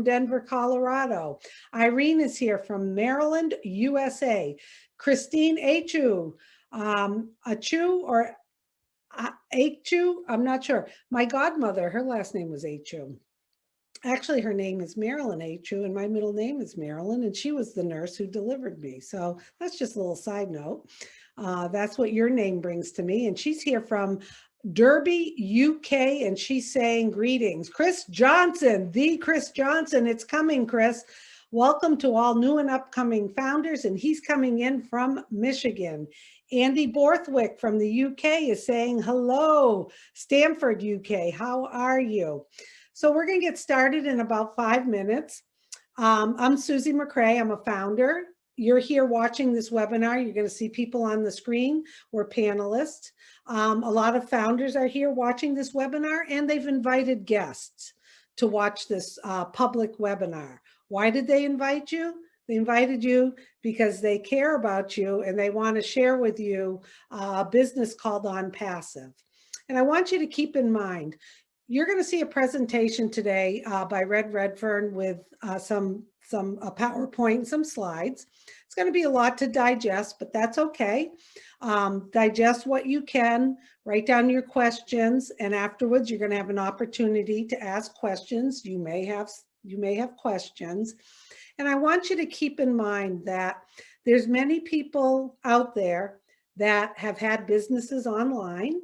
from Denver, Colorado. Irene is here from Maryland, USA. Christine Achu, Achu or Achu, I'm not sure. My godmother, her last name was Achu. Actually, her name is Marilyn Achu, and my middle name is Marilyn, and she was the nurse who delivered me. So that's just a little side note. That's what your name brings to me. And she's here from Derby, UK, and she's saying greetings. Chris Johnson, the Chris Johnson, it's coming, Chris. Welcome to all new and upcoming founders, and he's coming in from Michigan. Andy Borthwick from the UK is saying hello. Stamford, UK, how are you? So we're going to get started in about 5 minutes. I'm Susie McCrae. I'm a founder. You're here watching this webinar. You're going to see people on the screen. We're panelists. A lot of founders are here watching this webinar, and they've invited guests to watch this public webinar. Why did they invite you? They invited you because they care about you and they want to share with you a business called Onpassive. And I want you to keep in mind, you're going to see a presentation today by Red Redfern with some PowerPoint and some slides. It's going to be a lot to digest, but that's okay. Digest what you can, write down your questions, and afterwards you're going to have an opportunity to ask questions. You may have questions. And I want you to keep in mind that there's many people out there that have had businesses online,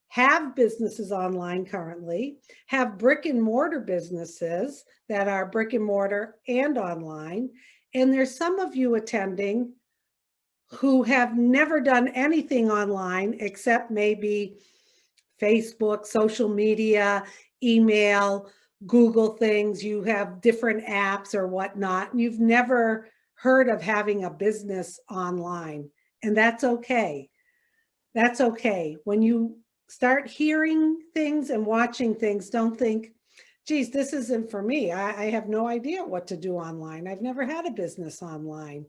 have businesses online currently, have brick and mortar businesses that are brick and mortar and online. And there's some of you attending who have never done anything online except maybe Facebook, social media, email, Google things. You have different apps or whatnot. And you've never heard of having a business online. And that's okay. That's okay. When you start hearing things and watching things, don't think, geez, this isn't for me. I have no idea what to do online. I've never had a business online.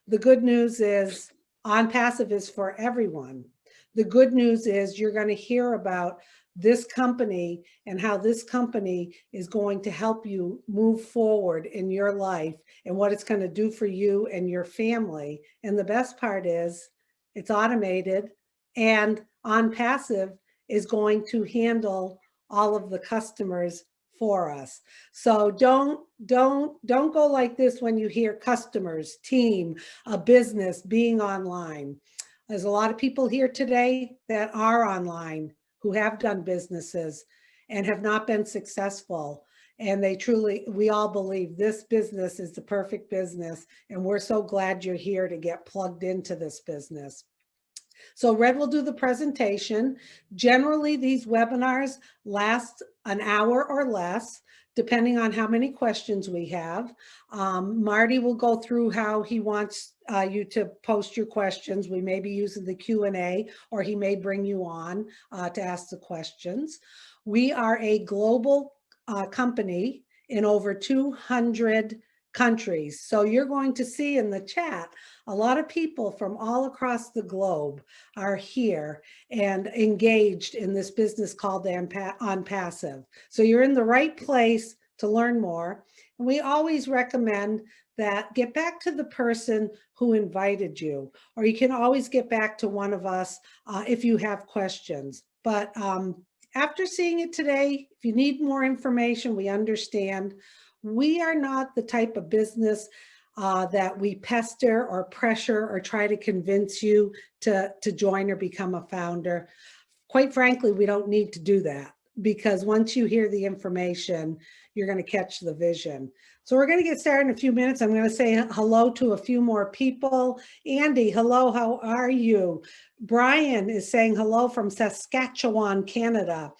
The good news is Onpassive is for everyone. The good news is you're going to hear about this company and how this company is going to help you move forward in your life and what it's going to do for you and your family. And the best part is it's automated, and Onpassive is going to handle all of the customers for us. So don't go like this when you hear customers, team, a business being online. There's a lot of people here today that are online who have done businesses and have not been successful. And we all believe this business is the perfect business. And we're so glad you're here to get plugged into this business. So Red will do the presentation. Generally, these webinars last an hour or less, depending on how many questions we have. Marty will go through how he wants you to post your questions. We may be using the Q&A, or he may bring you on to ask the questions. We are a global company in over 200 countries. So you're going to see in the chat, a lot of people from all across the globe are here and engaged in this business called Onpassive. So you're in the right place to learn more. And we always recommend that get back to the person who invited you, or you can always get back to one of us if you have questions. But after seeing it today, if you need more information, we understand. We are not the type of business that we pester or pressure or try to convince you to join or become a founder. Quite frankly, we don't need to do that, because once you hear the information, you're going to catch the vision. So we're going to get started in a few minutes. I'm going to say hello to a few more people. Andy, hello, how are you? Brian is saying hello from Saskatchewan, Canada.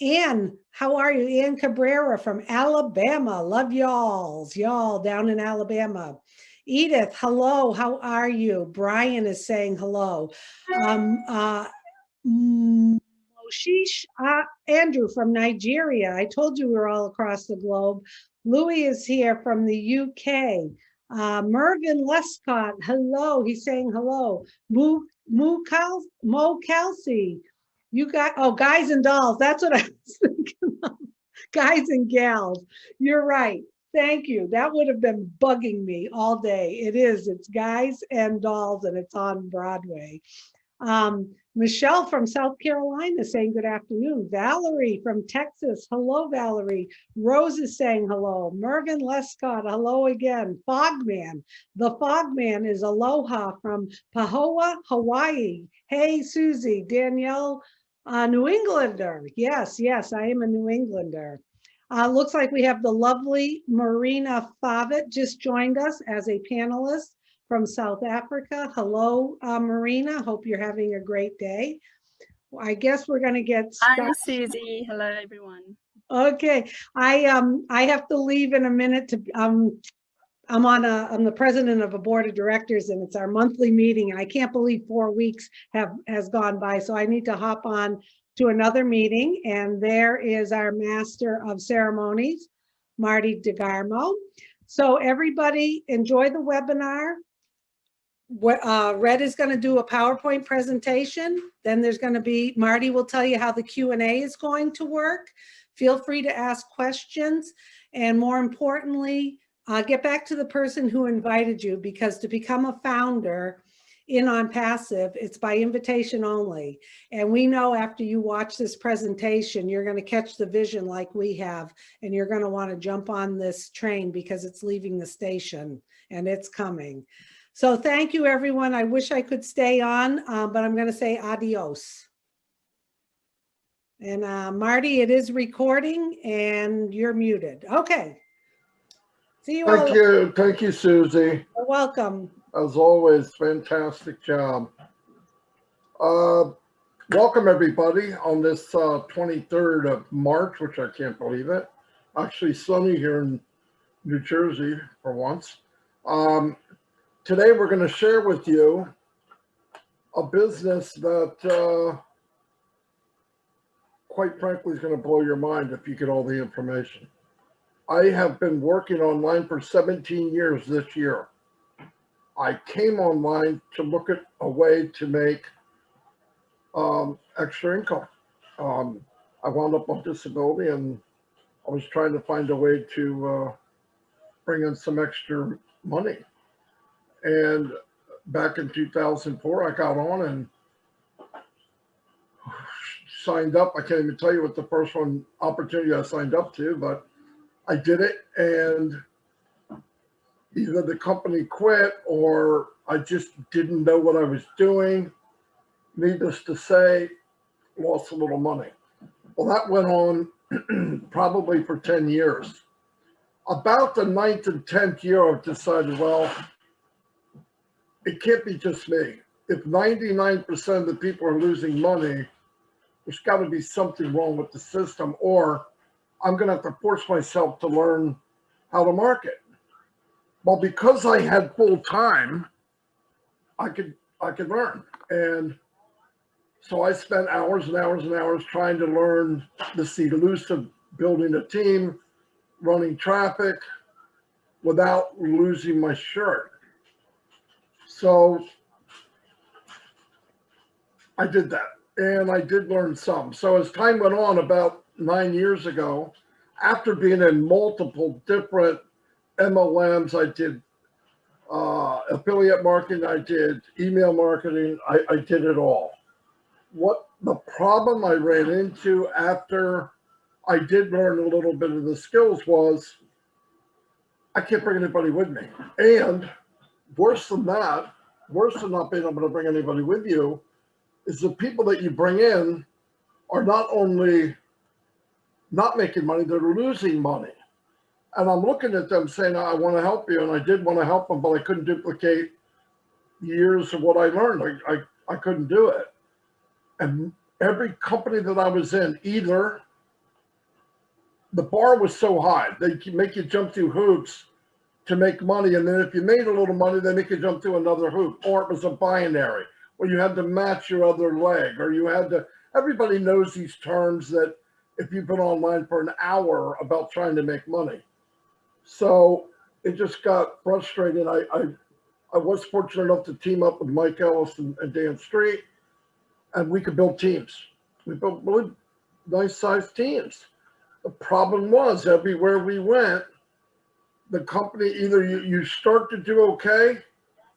Ann, how are you? Ann Cabrera from Alabama. Love y'all down in Alabama. Edith, hello, how are you? Brian is saying hello. Moshish Andrew from Nigeria. I told you we're all across the globe. Louis is here from the UK. Mervyn Lescott, hello. He's saying hello. Mo Kelsey. You got, oh, guys and dolls. That's what I was thinking of. Guys and gals. You're right. Thank you. That would have been bugging me all day. It is. It's Guys and Dolls, and it's on Broadway. Michelle from South Carolina saying good afternoon. Valerie from Texas. Hello, Valerie. Rose is saying hello. Mervyn Lescott, hello again. Fogman. The Fogman is aloha from Pahoa, Hawaii. Hey, Susie. Danielle, New Englander. Yes, yes, I am a New Englander. Looks like we have the lovely Marina Favit just joined us as a panelist from South Africa. Hello, Marina. Hope you're having a great day. I guess we're going to get started. Hi, Susie. Hello, everyone. Okay, I have to leave in a minute to I'm the president of a board of directors, and it's our monthly meeting, and I can't believe 4 weeks has gone by, so I need to hop on to another meeting. And there is our master of ceremonies, Marty DeGarmo. So everybody enjoy the webinar. Red is going to do a PowerPoint presentation. Then there's going to be, Marty will tell you how the Q&A is going to work. Feel free to ask questions. And more importantly, get back to the person who invited you, because to become a founder in Onpassive, it's by invitation only. And we know after you watch this presentation, you're going to catch the vision like we have, and you're going to want to jump on this train because it's leaving the station and it's coming. So thank you, everyone. I wish I could stay on, but I'm going to say adios. And Marty, it is recording and you're muted. Okay. See you all. Thank you, Susie. You're welcome. As always, fantastic job. Welcome everybody on this 23rd of March, which I can't believe it. Actually sunny here in New Jersey for once. Today we're going to share with you a business that quite frankly is going to blow your mind if you get all the information. I have been working online for 17 years this year. I came online to look at a way to make extra income. I wound up on disability, and I was trying to find a way to bring in some extra money. And back in 2004, I got on and signed up. I can't even tell you what the first opportunity I signed up to, but I did it, and either the company quit or I just didn't know what I was doing. Needless to say, lost a little money. Well, that went on probably for 10 years. About the 9th and 10th year, I've decided, well, it can't be just me. If 99% of the people are losing money, there's got to be something wrong with the system, or I'm going to have to force myself to learn how to market. Well, because I had full time, I could learn. And so I spent hours and hours and hours trying to learn the loose of building a team, running traffic without losing my shirt. So I did that, and I did learn some. So as time went on, about 9 years ago, after being in multiple different MLMs, I did affiliate marketing, I did email marketing, I did it all. What the problem I ran into after I did learn a little bit of the skills was I can't bring anybody with me. And worse than that, worse than not being able to bring anybody with you, is the people that you bring in are not only not making money, they're losing money. And I'm looking at them saying, I want to help you. And I did want to help them, but I couldn't duplicate years of what I learned. I couldn't do it. And every company that I was in, either the bar was so high, they make you jump through hoops to make money. And then if you made a little money, they make you jump through another hoop. Or it was a binary where you had to match your other leg, or you had to, everybody knows these terms that if you've been online for an hour about trying to make money. So it just got frustrating. I was fortunate enough to team up with Mike Ellis and Dan Street, and we could build teams. We built really nice sized teams. The problem was everywhere we went, the company, either you start to do okay,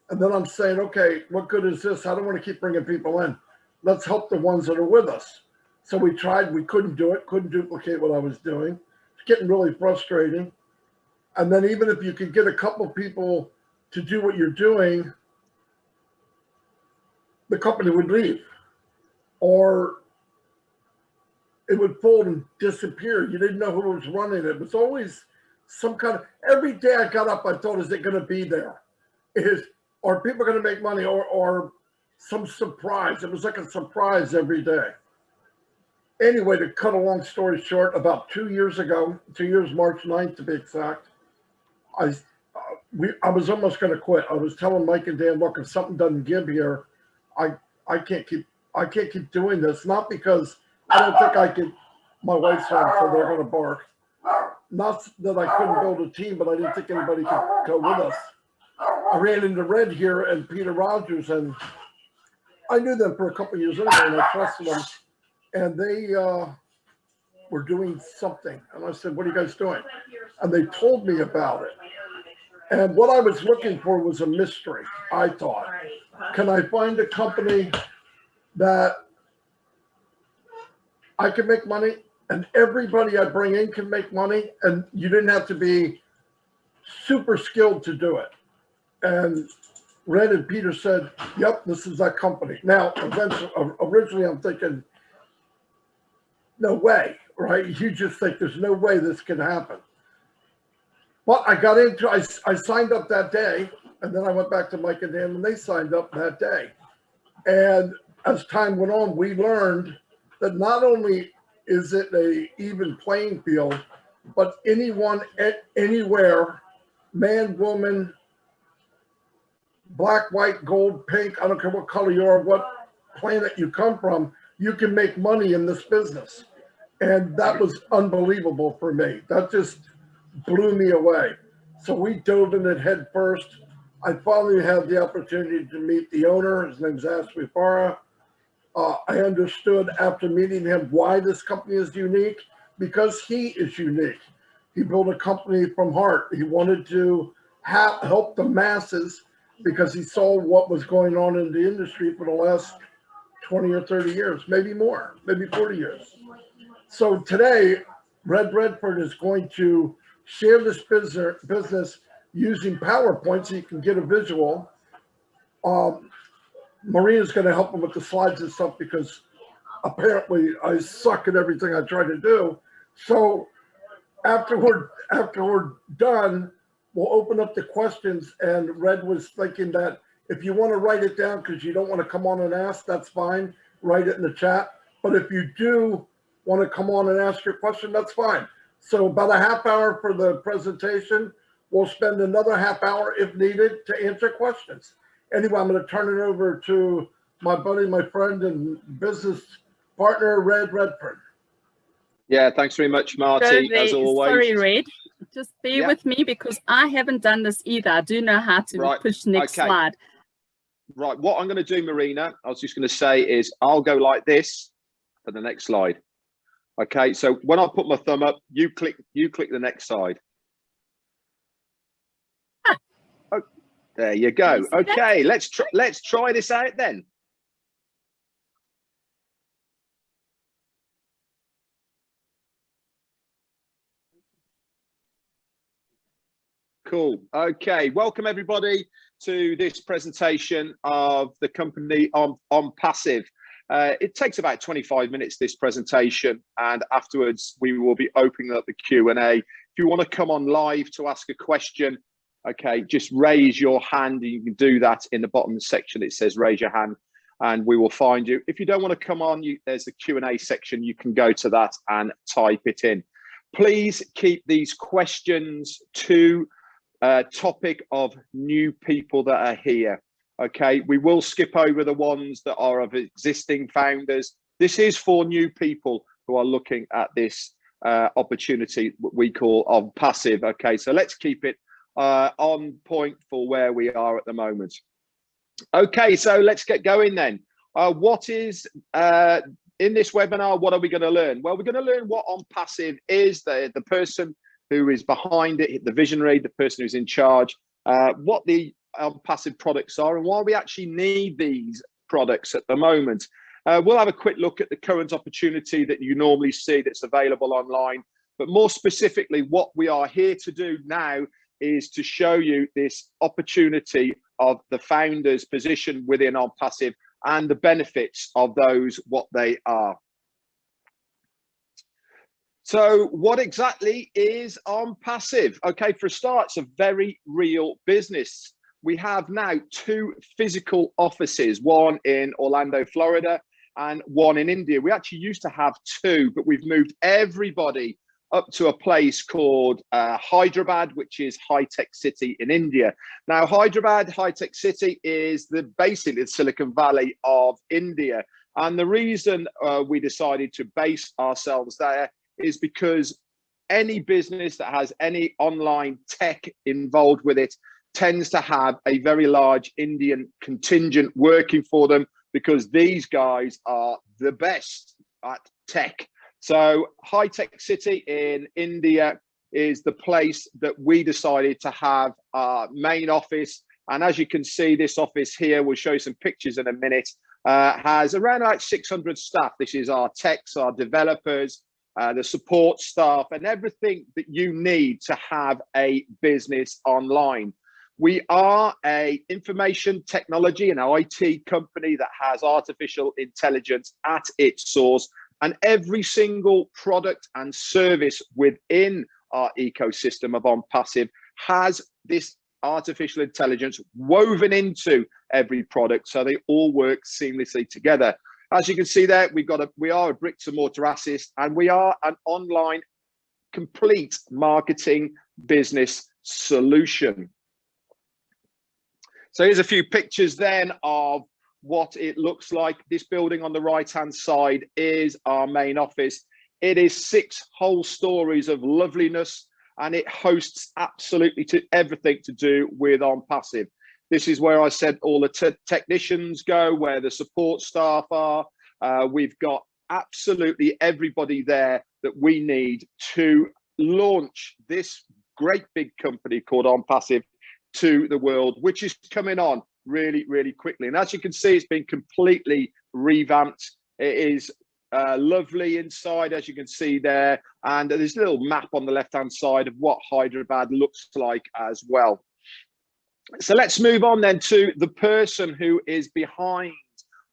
and then I'm saying, okay, what good is this? I don't want to keep bringing people in. Let's help the ones that are with us. So we tried, we couldn't do it, couldn't duplicate what I was doing. It's getting really frustrating. And then even if you could get a couple people to do what you're doing, the company would leave, or it would fold and disappear. You didn't know who was running it. It was always some kind of, every day I got up, I thought, is it going to be there? Are people going to make money, or some surprise? It was like a surprise every day. Anyway, to cut a long story short, about 2 years ago, 2 years, March 9th to be exact, I was almost going to quit. I was telling Mike and Dan, look, if something doesn't give here, I can't keep doing this. Not because I don't think I could. My wife's home, so they're going to bark. Not that I couldn't build a team, but I didn't think anybody could go with us. I ran into Red here and Peter Rogers, and I knew them for a couple of years anyway, and I trusted them. And they were doing something. And I said, what are you guys doing? And they told me about it. And what I was looking for was a mystery, I thought. Can I find a company that I can make money and everybody I bring in can make money, and you didn't have to be super skilled to do it? And Red and Peter said, yep, this is that company. Now, originally I'm thinking, no way, right? You just think there's no way this can happen. But I got into, I signed up that day, and then I went back to Mike and Dan and they signed up that day. And as time went on, we learned that not only is it a even playing field, but anyone anywhere, man, woman, black, white, gold, pink, I don't care what color you are, what planet you come from, you can make money in this business. And that was unbelievable for me. That just blew me away. So we dove in it head first. I finally had the opportunity to meet the owner. His name's Ashby Farah. I understood after meeting him why this company is unique, because he is unique. He built a company from heart. He wanted to help the masses because he saw what was going on in the industry for the last 20 or 30 years, maybe more, maybe 40 years. So today, Red Redford is going to share this business using PowerPoint so you can get a visual. Marina's going to help him with the slides and stuff because apparently I suck at everything I try to do. So after we're done, we'll open up the questions. And Red was thinking that if you want to write it down because you don't want to come on and ask, that's fine. Write it in the chat. But if you do want to come on and ask your question, that's fine. So about a half hour for the presentation. We'll spend another half hour if needed to answer questions. Anyway, I'm going to turn it over to my buddy, my friend, and business partner, Red Redford. Yeah, thanks very much, Marty, as always. Sorry, Red. Just bear with me because I haven't done this either. I do know how to push next slide. Right, what I'm going to do, Marina, I was just going to say is I'll go like this for the next slide. Okay, so when I put my thumb up, you click the next slide. Oh, there you go. Okay, let's try this out then. Cool. Okay, welcome everybody to this presentation of the company Onpassive. It takes about 25 minutes, this presentation, and afterwards we will be opening up the Q&A. If you want to come on live to ask a question, okay, just raise your hand. You can do that in the bottom section. It says raise your hand and we will find you. If you don't want to come on, there's the Q&A section. You can go to that and type it in. Please keep these questions to topic of new people that are here. Okay, we will skip over the ones that are of existing founders. This is for new people who are looking at this opportunity, what we call Onpassive. Okay, so let's keep it on point for where we are at the moment. Okay, so let's get going then. What is in this webinar? What are we going to learn? Well, we're going to learn what Onpassive is. The person who is behind it, the visionary, the person who's in charge, what the Onpassive products are and why we actually need these products at the moment. We'll have a quick look at the current opportunity that you normally see that's available online, but more specifically, what we are here to do now is to show you this opportunity of the founder's position within Onpassive and the benefits of those, what they are. So what exactly is Onpassive? Okay, for a start, it's a very real business. We have now 2 physical offices, one in Orlando, Florida, and one in India. We actually used to have 2, but we've moved everybody up to a place called Hyderabad, which is high-tech city in India. Now, Hyderabad, high-tech city, is basically the Silicon Valley of India. And the reason we decided to base ourselves there is because any business that has any online tech involved with it tends to have a very large Indian contingent working for them, because these guys are the best at tech. So high-tech city in India is the place that we decided to have our main office. And as you can see, this office here, we'll show you some pictures in a minute, has around like 600 staff. This is our techs, our developers, the support staff, and everything that you need to have a business online. We are an information technology and IT company that has artificial intelligence at its source, and every single product and service within our ecosystem of Onpassive has this artificial intelligence woven into every product, so they all work seamlessly together. As you can see there, we are a bricks and mortar asset, and we are an online complete marketing business solution. So here's a few pictures then of what it looks like. This building on the right-hand side is our main office. It is 6 whole stories of loveliness, and it hosts absolutely to everything to do with Onpassive. This is where I said all the technicians go, where the support staff are. We've got absolutely everybody there that we need to launch this great big company called Onpassive to the world, which is coming on really, really quickly. And as you can see, it's been completely revamped. It is lovely inside, as you can see there. And there's a little map on the left-hand side of what Hyderabad looks like as well. So let's move on then to the person who is behind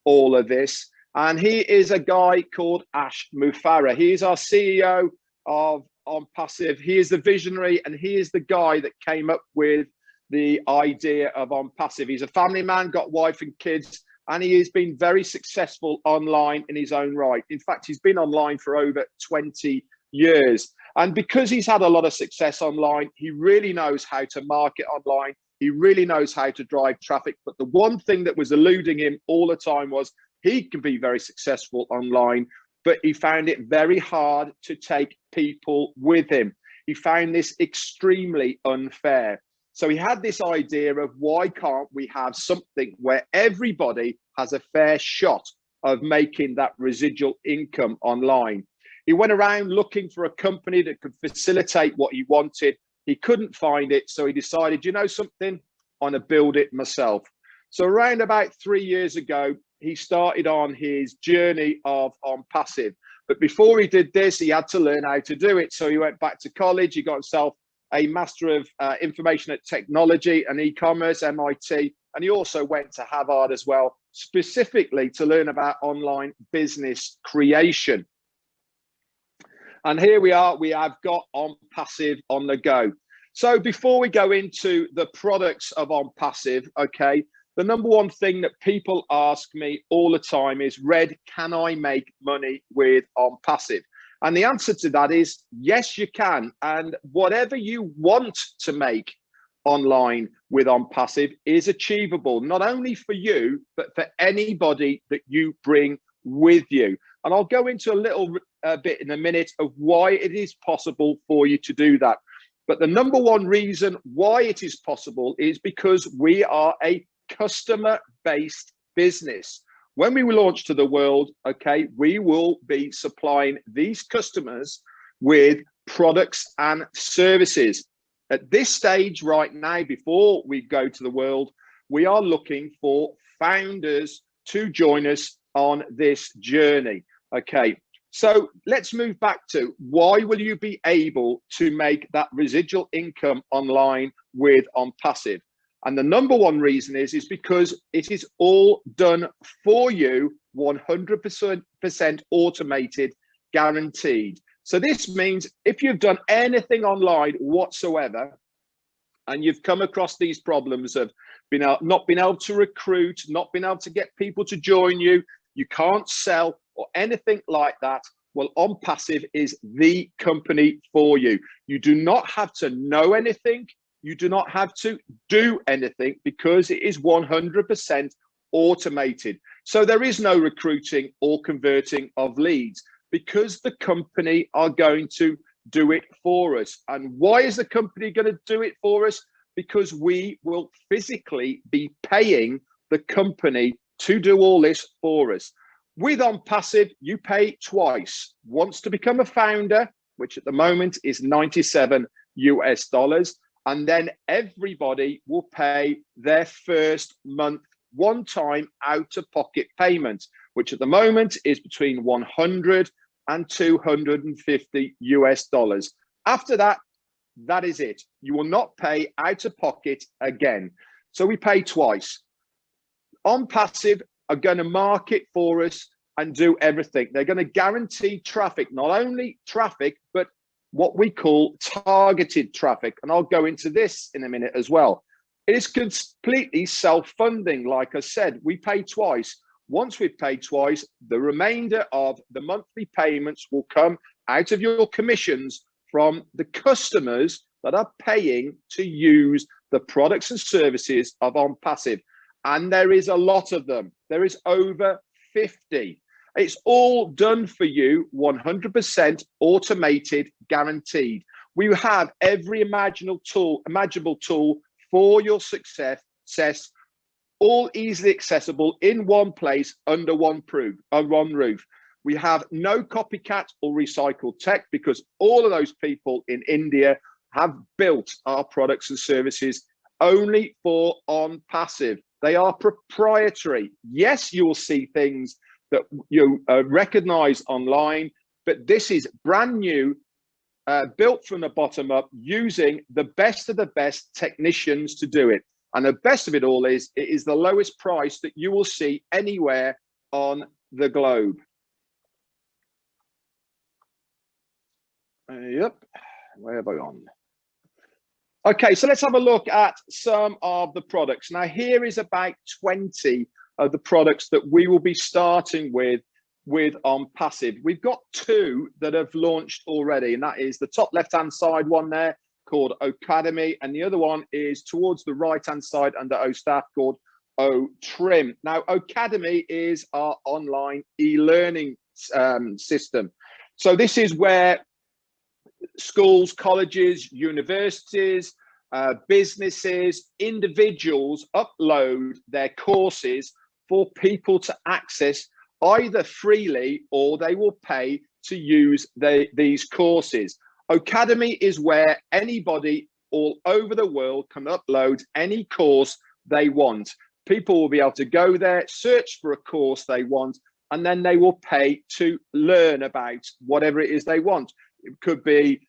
all of this. And he is a guy called Ash Mufareh. He is our CEO of Onpassive. He is the visionary, and he is the guy that came up with the idea of Onpassive. He's a family man, got wife and kids, and he has been very successful online in his own right. In fact, he's been online for over 20 years. And because he's had a lot of success online, he really knows how to market online. He really knows how to drive traffic. But the one thing that was eluding him all the time was he can be very successful online, but he found it very hard to take people with him. He found this extremely unfair. So he had this idea of, why can't we have something where everybody has a fair shot of making that residual income online? He went around looking for a company that could facilitate what he wanted. He couldn't find it, so he decided, you know something, I'm gonna build it myself. So around about 3 years ago, he started on his journey of Onpassive. But before he did this, he had to learn how to do it. So he went back to college, he got himself a Master of Information at Technology and E-commerce, MIT, and he also went to Harvard as well, specifically to learn about online business creation. And here we are, we have got Onpassive on the go. So before we go into the products of Onpassive, okay, the number one thing that people ask me all the time is, Red, can I make money with Onpassive? And the answer to that is yes, you can. And whatever you want to make online with Onpassive is achievable, not only for you, but for anybody that you bring with you. And I'll go into a little bit in a minute of why it is possible for you to do that. But the number one reason why it is possible is because we are a customer-based business. When we launch to the world, okay, we will be supplying these customers with products and services. At this stage right now, before we go to the world, we are looking for founders to join us on this journey. Okay, so let's move back to why will you be able to make that residual income online with Onpassive? And the number one reason is because it is all done for you, 100% automated, guaranteed. So this means if you've done anything online whatsoever, and you've come across these problems of not being able to recruit, not being able to get people to join you, you can't sell or anything like that, well, Onpassive is the company for you. You do not have to know anything. You do not have to do anything because it is 100% automated. So there is no recruiting or converting of leads because the company are going to do it for us. And why is the company going to do it for us? Because we will physically be paying the company to do all this for us. With Onpassive, you pay twice. Once to become a founder, which at the moment is $97 US, and then everybody will pay their first month one-time out-of-pocket payment, which at the moment is between $100 and $250 US. After that, that is it. You will not pay out of pocket again. So we pay twice. Onpassive are going to market for us and do everything. They're going to guarantee traffic, not only traffic, but what we call targeted traffic. And I'll go into this in a minute as well. It is completely self-funding. Like I said, we pay twice. Once we've paid twice, the remainder of the monthly payments will come out of your commissions from the customers that are paying to use the products and services of Onpassive. And there is a lot of them. There is over 50. It's all done for you, 100% automated, guaranteed. We have every imaginable tool for your success, all easily accessible in one place under one roof. We have no copycat or recycled tech because all of those people in India have built our products and services only for Onpassive. They are proprietary. Yes, you will see things that you recognize online, but this is brand new, built from the bottom up, using the best of the best technicians to do it. And the best of it all is, it is the lowest price that you will see anywhere on the globe. Yep, where have I gone? Okay, so let's have a look at some of the products. Now, here is about 20 of the products that we will be starting with Onpassive. We've got 2 that have launched already, and that is the top left-hand side one there called Academy, and the other one is towards the right-hand side under O-Staff called O-Trim. Now, Academy is our online e-learning system. So this is where schools, colleges, universities, businesses, individuals upload their courses for people to access either freely or they will pay to use these courses. Academy is where anybody all over the world can upload any course they want. People will be able to go there, search for a course they want, and then they will pay to learn about whatever it is they want. It could be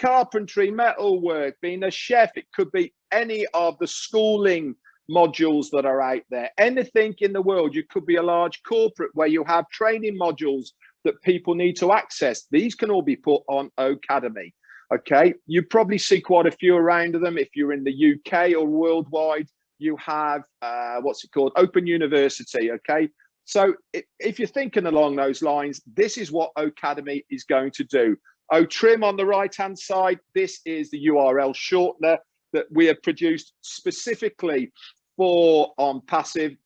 carpentry, metalwork, being a chef. It could be any of the schooling modules that are out there. Anything in the world. You could be a large corporate where you have training modules that people need to access. These can all be put on Academy. Okay, you probably see quite a few around them. If you're in the UK or worldwide, you have what's it called? Open University. Okay, so if you're thinking along those lines, this is what Academy is going to do. O-Trim on the right-hand side, this is the URL shortener that we have produced specifically for Onpassive.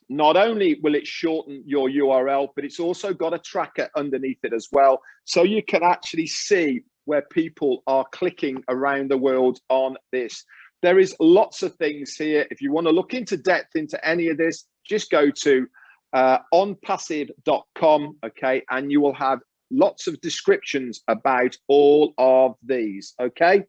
Not only will it shorten your URL, but it's also got a tracker underneath it as well. So you can actually see where people are clicking around the world on this. There is lots of things here. If you want to look into depth into any of this, just go to onpassive.com, okay, and you will have lots of descriptions about all of these, okay?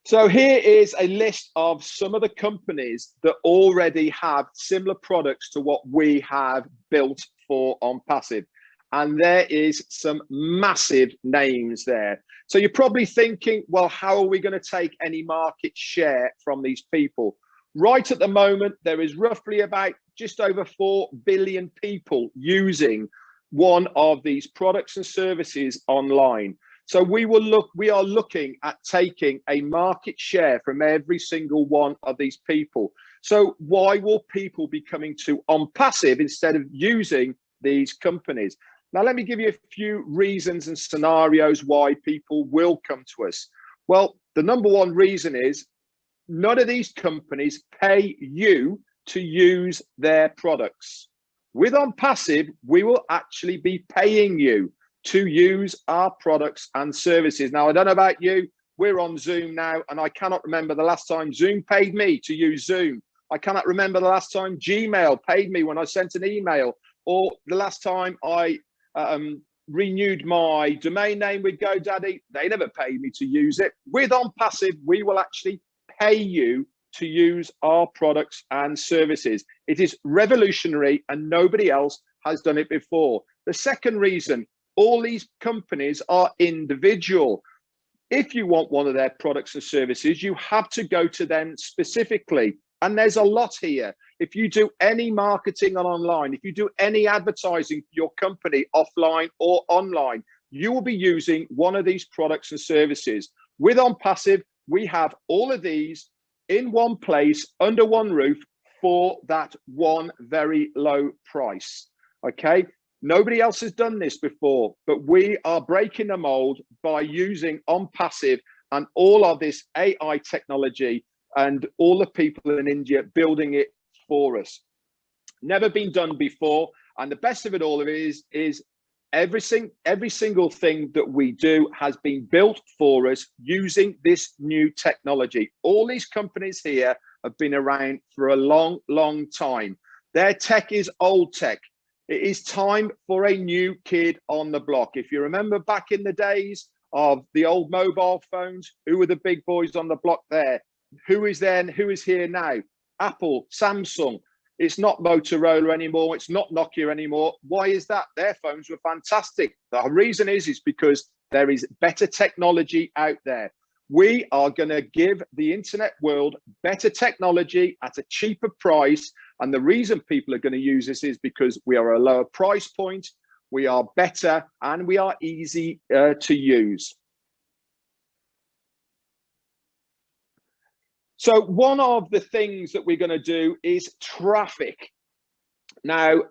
So here is a list of some of the companies that already have similar products to what we have built for Onpassive. And there is some massive names there. So you're probably thinking, well, how are we going to take any market share from these people? Right at the moment, there is roughly about just over 4 billion people using one of these products and services online. So we are looking at taking a market share from every single one of these people. So why will people be coming to Onpassive instead of using these companies? Now, let me give you a few reasons and scenarios why people will come to us. Well, the number one reason is none of these companies pay you to use their products. With Onpassive, we will actually be paying you to use our products and services. Now, I don't know about you, we're on Zoom now, and I cannot remember the last time Zoom paid me to use Zoom. I cannot remember the last time Gmail paid me when I sent an email, or the last time I renewed my domain name with GoDaddy. They never paid me to use it. With Onpassive, we will actually pay you to use our products and services. It is revolutionary and nobody else has done it before. The second reason, all these companies are individual. If you want one of their products and services, you have to go to them specifically. And there's a lot here. If you do any marketing on online, if you do any advertising for your company offline or online, you will be using one of these products and services. With Onpassive, we have all of these in one place, under one roof, for that one very low price, okay? Nobody else has done this before, but we are breaking the mold by using Onpassive and all of this AI technology and all the people in India building it for us. Never been done before. And the best of it all is every single thing that we do has been built for us using this new technology. All these companies here have been around for a long, long time. Their tech is old tech. It is time for a new kid on the block. If you remember back in the days of the old mobile phones, who were the big boys on the block there? Who is there and who is here now? Apple, Samsung. It's not Motorola anymore. It's not Nokia anymore. Why is that? Their phones were fantastic. The reason is because there is better technology out there. We are going to give the internet world better technology at a cheaper price. And the reason people are going to use this is because we are a lower price point, we are better, and we are easy to use. So one of the things that we're going to do is traffic. Now,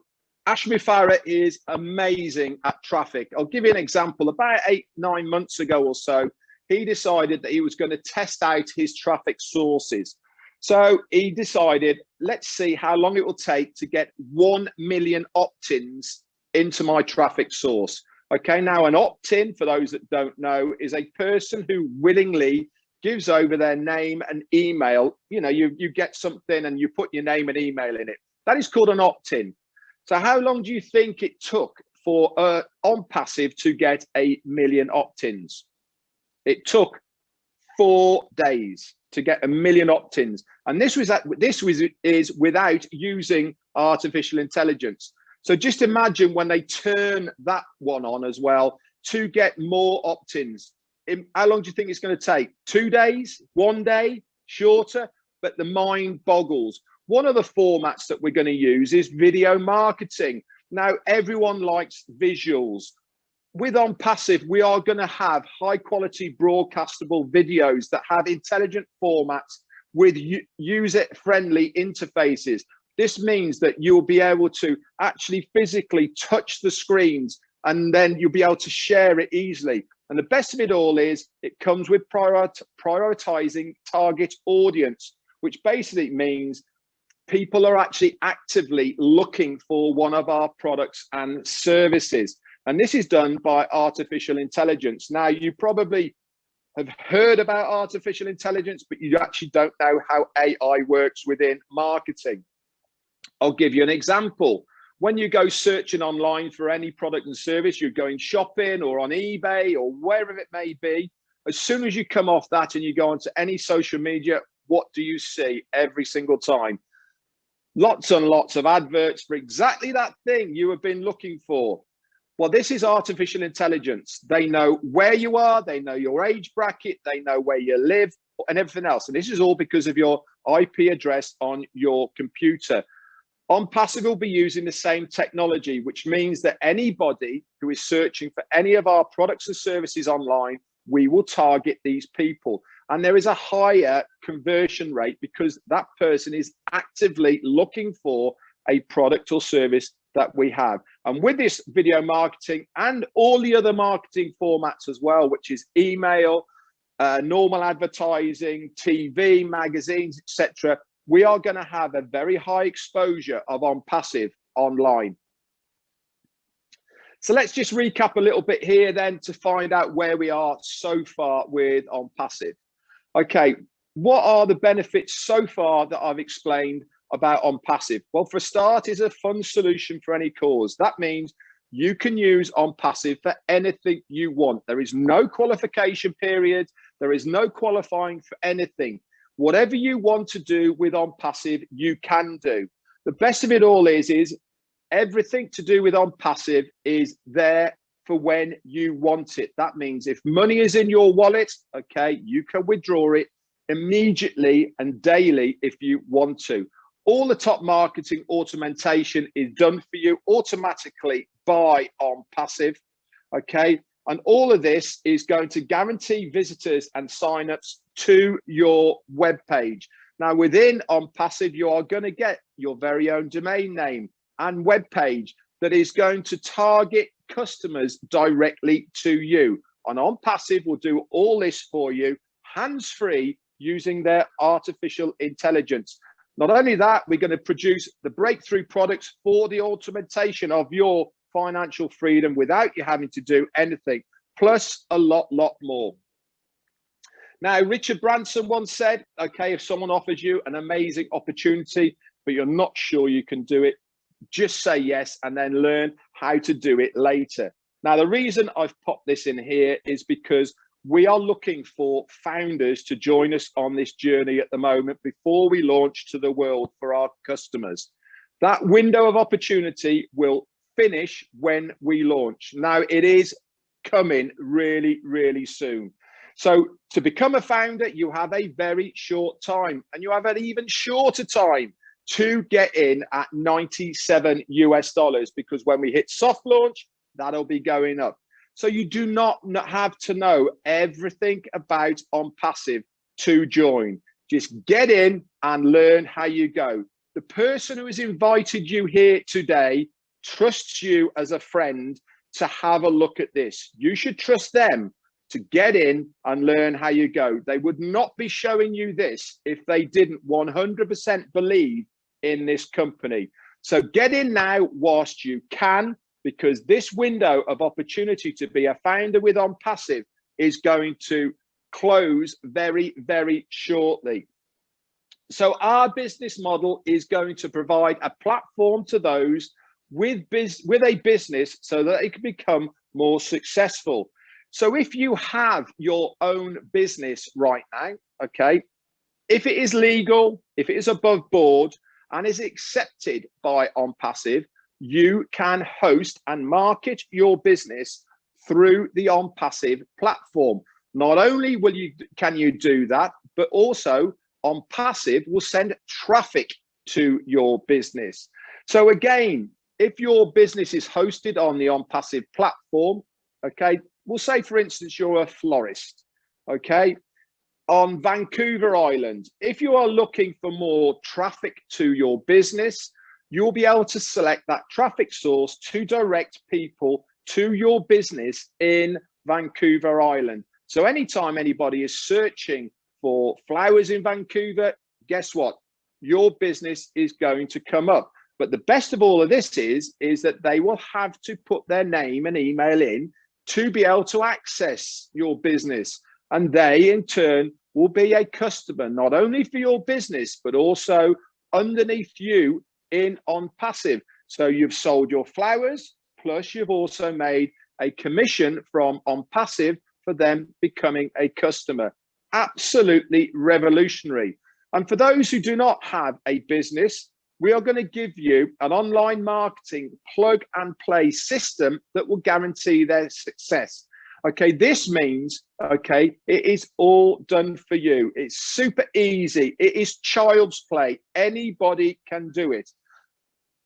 Ashmi Farah is amazing at traffic. I'll give you an example. About 8-9 months ago or so, he decided that he was going to test out his traffic sources. So he decided, let's see how long it will take to get 1 million opt-ins into my traffic source. Okay, now an opt-in, for those that don't know, is a person who willingly gives over their name and email. You know, you get something and you put your name and email in it. That is called an opt-in. So how long do you think it took for Onpassive to get 1 million opt-ins? It took 4 days to get 1 million opt-ins, and this is without using artificial intelligence. So just imagine when they turn that one on as well to get more opt-ins. How long do you think it's going to take? 2 days? 1 day? Shorter? But the mind boggles. One of the formats that we're going to use is video marketing. Now, everyone likes visuals. With Onpassive, we are going to have high quality broadcastable videos that have intelligent formats with user-friendly interfaces. This means that you'll be able to actually physically touch the screens, and then you'll be able to share it easily. And the best of it all is it comes with prioritizing target audience, which basically means people are actually actively looking for one of our products and services. And this is done by artificial intelligence. Now, you probably have heard about artificial intelligence, but you actually don't know how AI works within marketing. I'll give you an example. When you go searching online for any product and service, you're going shopping or on eBay or wherever it may be. As soon as you come off that and you go onto any social media, what do you see every single time? Lots and lots of adverts for exactly that thing you have been looking for. Well, this is artificial intelligence. They know where you are, they know your age bracket, they know where you live and everything else. And this is all because of your IP address on your computer. Onpassive will be using the same technology, which means that anybody who is searching for any of our products and services online, we will target these people. And there is a higher conversion rate because that person is actively looking for a product or service that we have. And with this video marketing and all the other marketing formats as well, which is email, normal advertising, TV, magazines, etc., we are going to have a very high exposure of Onpassive online. So let's just recap a little bit here then to find out where we are so far with Onpassive. Okay, what are the benefits so far that I've explained about Onpassive? Well, for a start, it's a fun solution for any cause. That means you can use Onpassive for anything you want. There is no qualification period. There is no qualifying for anything. Whatever you want to do with Onpassive, you can do. The best of it all is everything to do with Onpassive is there for when you want it. That means if money is in your wallet, okay, you can withdraw it immediately and daily if you want to. All the top marketing automation is done for you automatically by Onpassive, okay? And all of this is going to guarantee visitors and signups to your web page. Now, within Onpassive, you are going to get your very own domain name and web page that is going to target customers directly to you. And Onpassive will do all this for you, hands-free, using their artificial intelligence. Not only that, we're going to produce the breakthrough products for the automation of your financial freedom without you having to do anything, plus a lot more. Now, Richard Branson once said, okay, if someone offers you an amazing opportunity, but you're not sure you can do it, just say yes and then learn how to do it later. Now, the reason I've popped this in here is because we are looking for founders to join us on this journey at the moment before we launch to the world for our customers. That window of opportunity will finish when we launch. Now, it is coming really soon. So to become a founder, you have a very short time, and you have an even shorter time to get in at $97 US, because when we hit soft launch, that'll be going up. So you do not have to know everything about Onpassive to join. Just get in and learn how you go. The person who has invited you here today trusts you as a friend to have a look at this. You should trust them to get in and learn how you go. They would not be showing you this if they didn't 100% believe in this company. So get in now whilst you can, because this window of opportunity to be a founder with Onpassive is going to close very shortly. So our business model is going to provide a platform to those with a business so that they can become more successful. So if you have your own business right now, okay, if it is legal, if it is above board and is accepted by Onpassive, you can host and market your business through the Onpassive platform. Not only can you do that, but also Onpassive will send traffic to your business. So again, if your business is hosted on the Onpassive platform, okay, we'll say, for instance, you're a florist, okay, on Vancouver Island. If you are looking for more traffic to your business, you'll be able to select that traffic source to direct people to your business in Vancouver Island. So anytime anybody is searching for flowers in Vancouver, guess what? Your business is going to come up. But the best of all of this is that they will have to put their name and email in to be able to access your business. And they, in turn, will be a customer, not only for your business, but also underneath you in Onpassive. So you've sold your flowers, plus you've also made a commission from Onpassive for them becoming a customer. Absolutely revolutionary. And for those who do not have a business, we are going to give you an online marketing plug and play system that will guarantee their success. Okay, this means, okay, it is all done for you. It's super easy. It is child's play. Anybody can do it.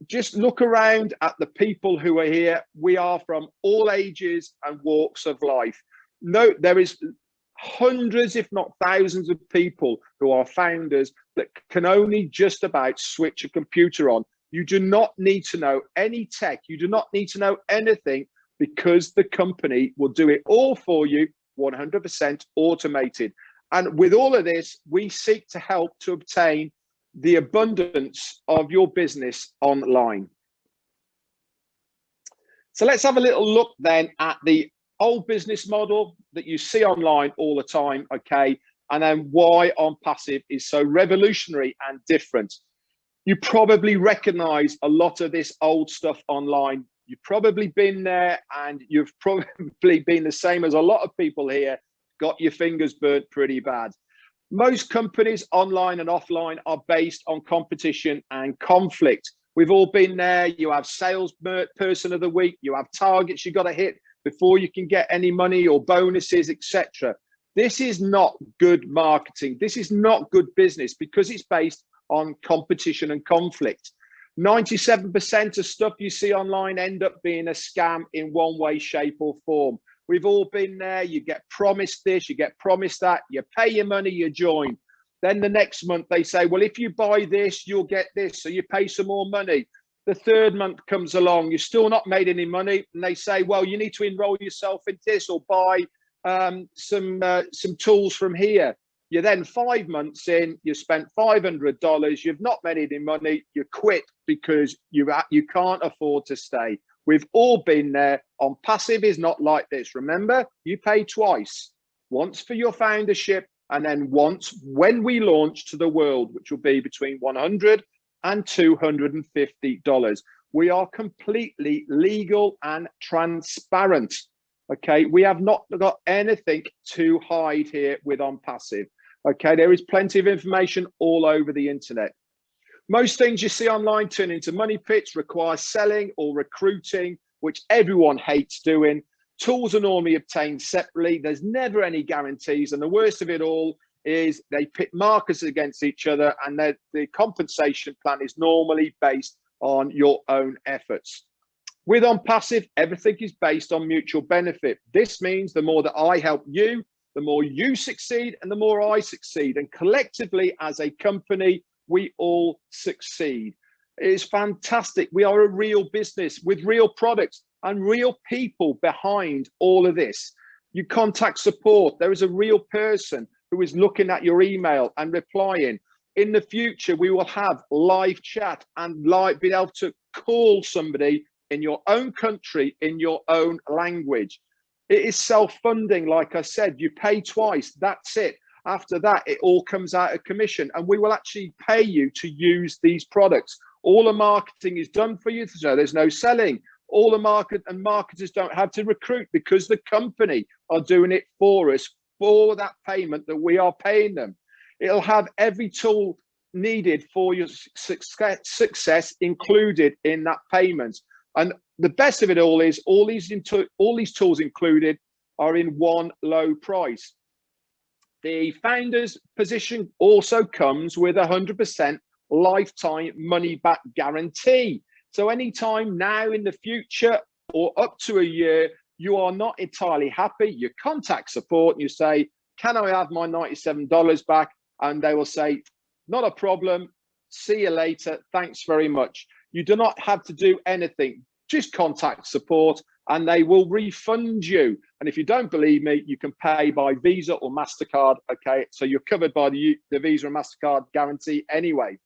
Just look around at the people who are here. We are from all ages and walks of life. No, there is hundreds, if not thousands of people who are founders that can only just about switch a computer on. You do not need to know any tech. You do not need to know anything, because the company will do it all for you, 100% automated. And with all of this, we seek to help to obtain the abundance of your business online. So let's have a little look then at the old business model that you see online all the time, okay? And then why Onpassive is so revolutionary and different. You probably recognize a lot of this old stuff online. You've probably been there, and you've probably been the same as a lot of people here, got your fingers burnt pretty bad. Most companies, online and offline, are based on competition and conflict. We've all been there. You have sales person of the week. You have targets you got to hit before you can get any money or bonuses, etc. This is not good marketing. This is not good business, because it's based on competition and conflict. 97% of stuff you see online end up being a scam in one way, shape or form. We've all been there. You get promised this, you get promised that, you pay your money, you join. Then the next month they say, well, if you buy this, you'll get this. So you pay some more money. The third month comes along, you've still not made any money. And they say, well, you need to enroll yourself in this or buy some tools from here. You're then 5 months in, you spent $500, you've not made any money, you quit because you can't afford to stay. We've all been there. Onpassive is not like this. Remember, you pay twice, once for your foundership, and then once when we launch to the world, which will be between $100 and $250. We are completely legal and transparent. Okay, we have not got anything to hide here with Onpassive. Okay, there is plenty of information all over the internet. Most things you see online turn into money pits, require selling or recruiting, which everyone hates doing. Tools are normally obtained separately. There's never any guarantees. And the worst of it all is they pit marketers against each other, and the compensation plan is normally based on your own efforts. With Onpassive, everything is based on mutual benefit. This means the more that I help you, the more you succeed and the more I succeed. And collectively as a company, we all succeed. It is fantastic. We are a real business with real products and real people behind all of this. You contact support. There is a real person who is looking at your email and replying. In the future, we will have live chat and being able to call somebody in your own country, in your own language. It is self-funding, like I said, you pay twice, that's it. After that, it all comes out of commission, and we will actually pay you to use these products. All the marketing is done for you, so there's no selling. All the marketers don't have to recruit, because the company are doing it for us, for that payment that we are paying them. It'll have every tool needed for your success included in that payment. And the best of it all is all these tools included are in one low price. The founder's position also comes with 100% lifetime money back guarantee. So anytime now in the future or up to a year, you are not entirely happy, you contact support and you say, can I have my $97 back? And they will say, not a problem. See you later. Thanks very much. You do not have to do anything. Just contact support and they will refund you. And if you don't believe me, you can pay by Visa or MasterCard. Okay, so you're covered by the Visa and MasterCard guarantee anyway.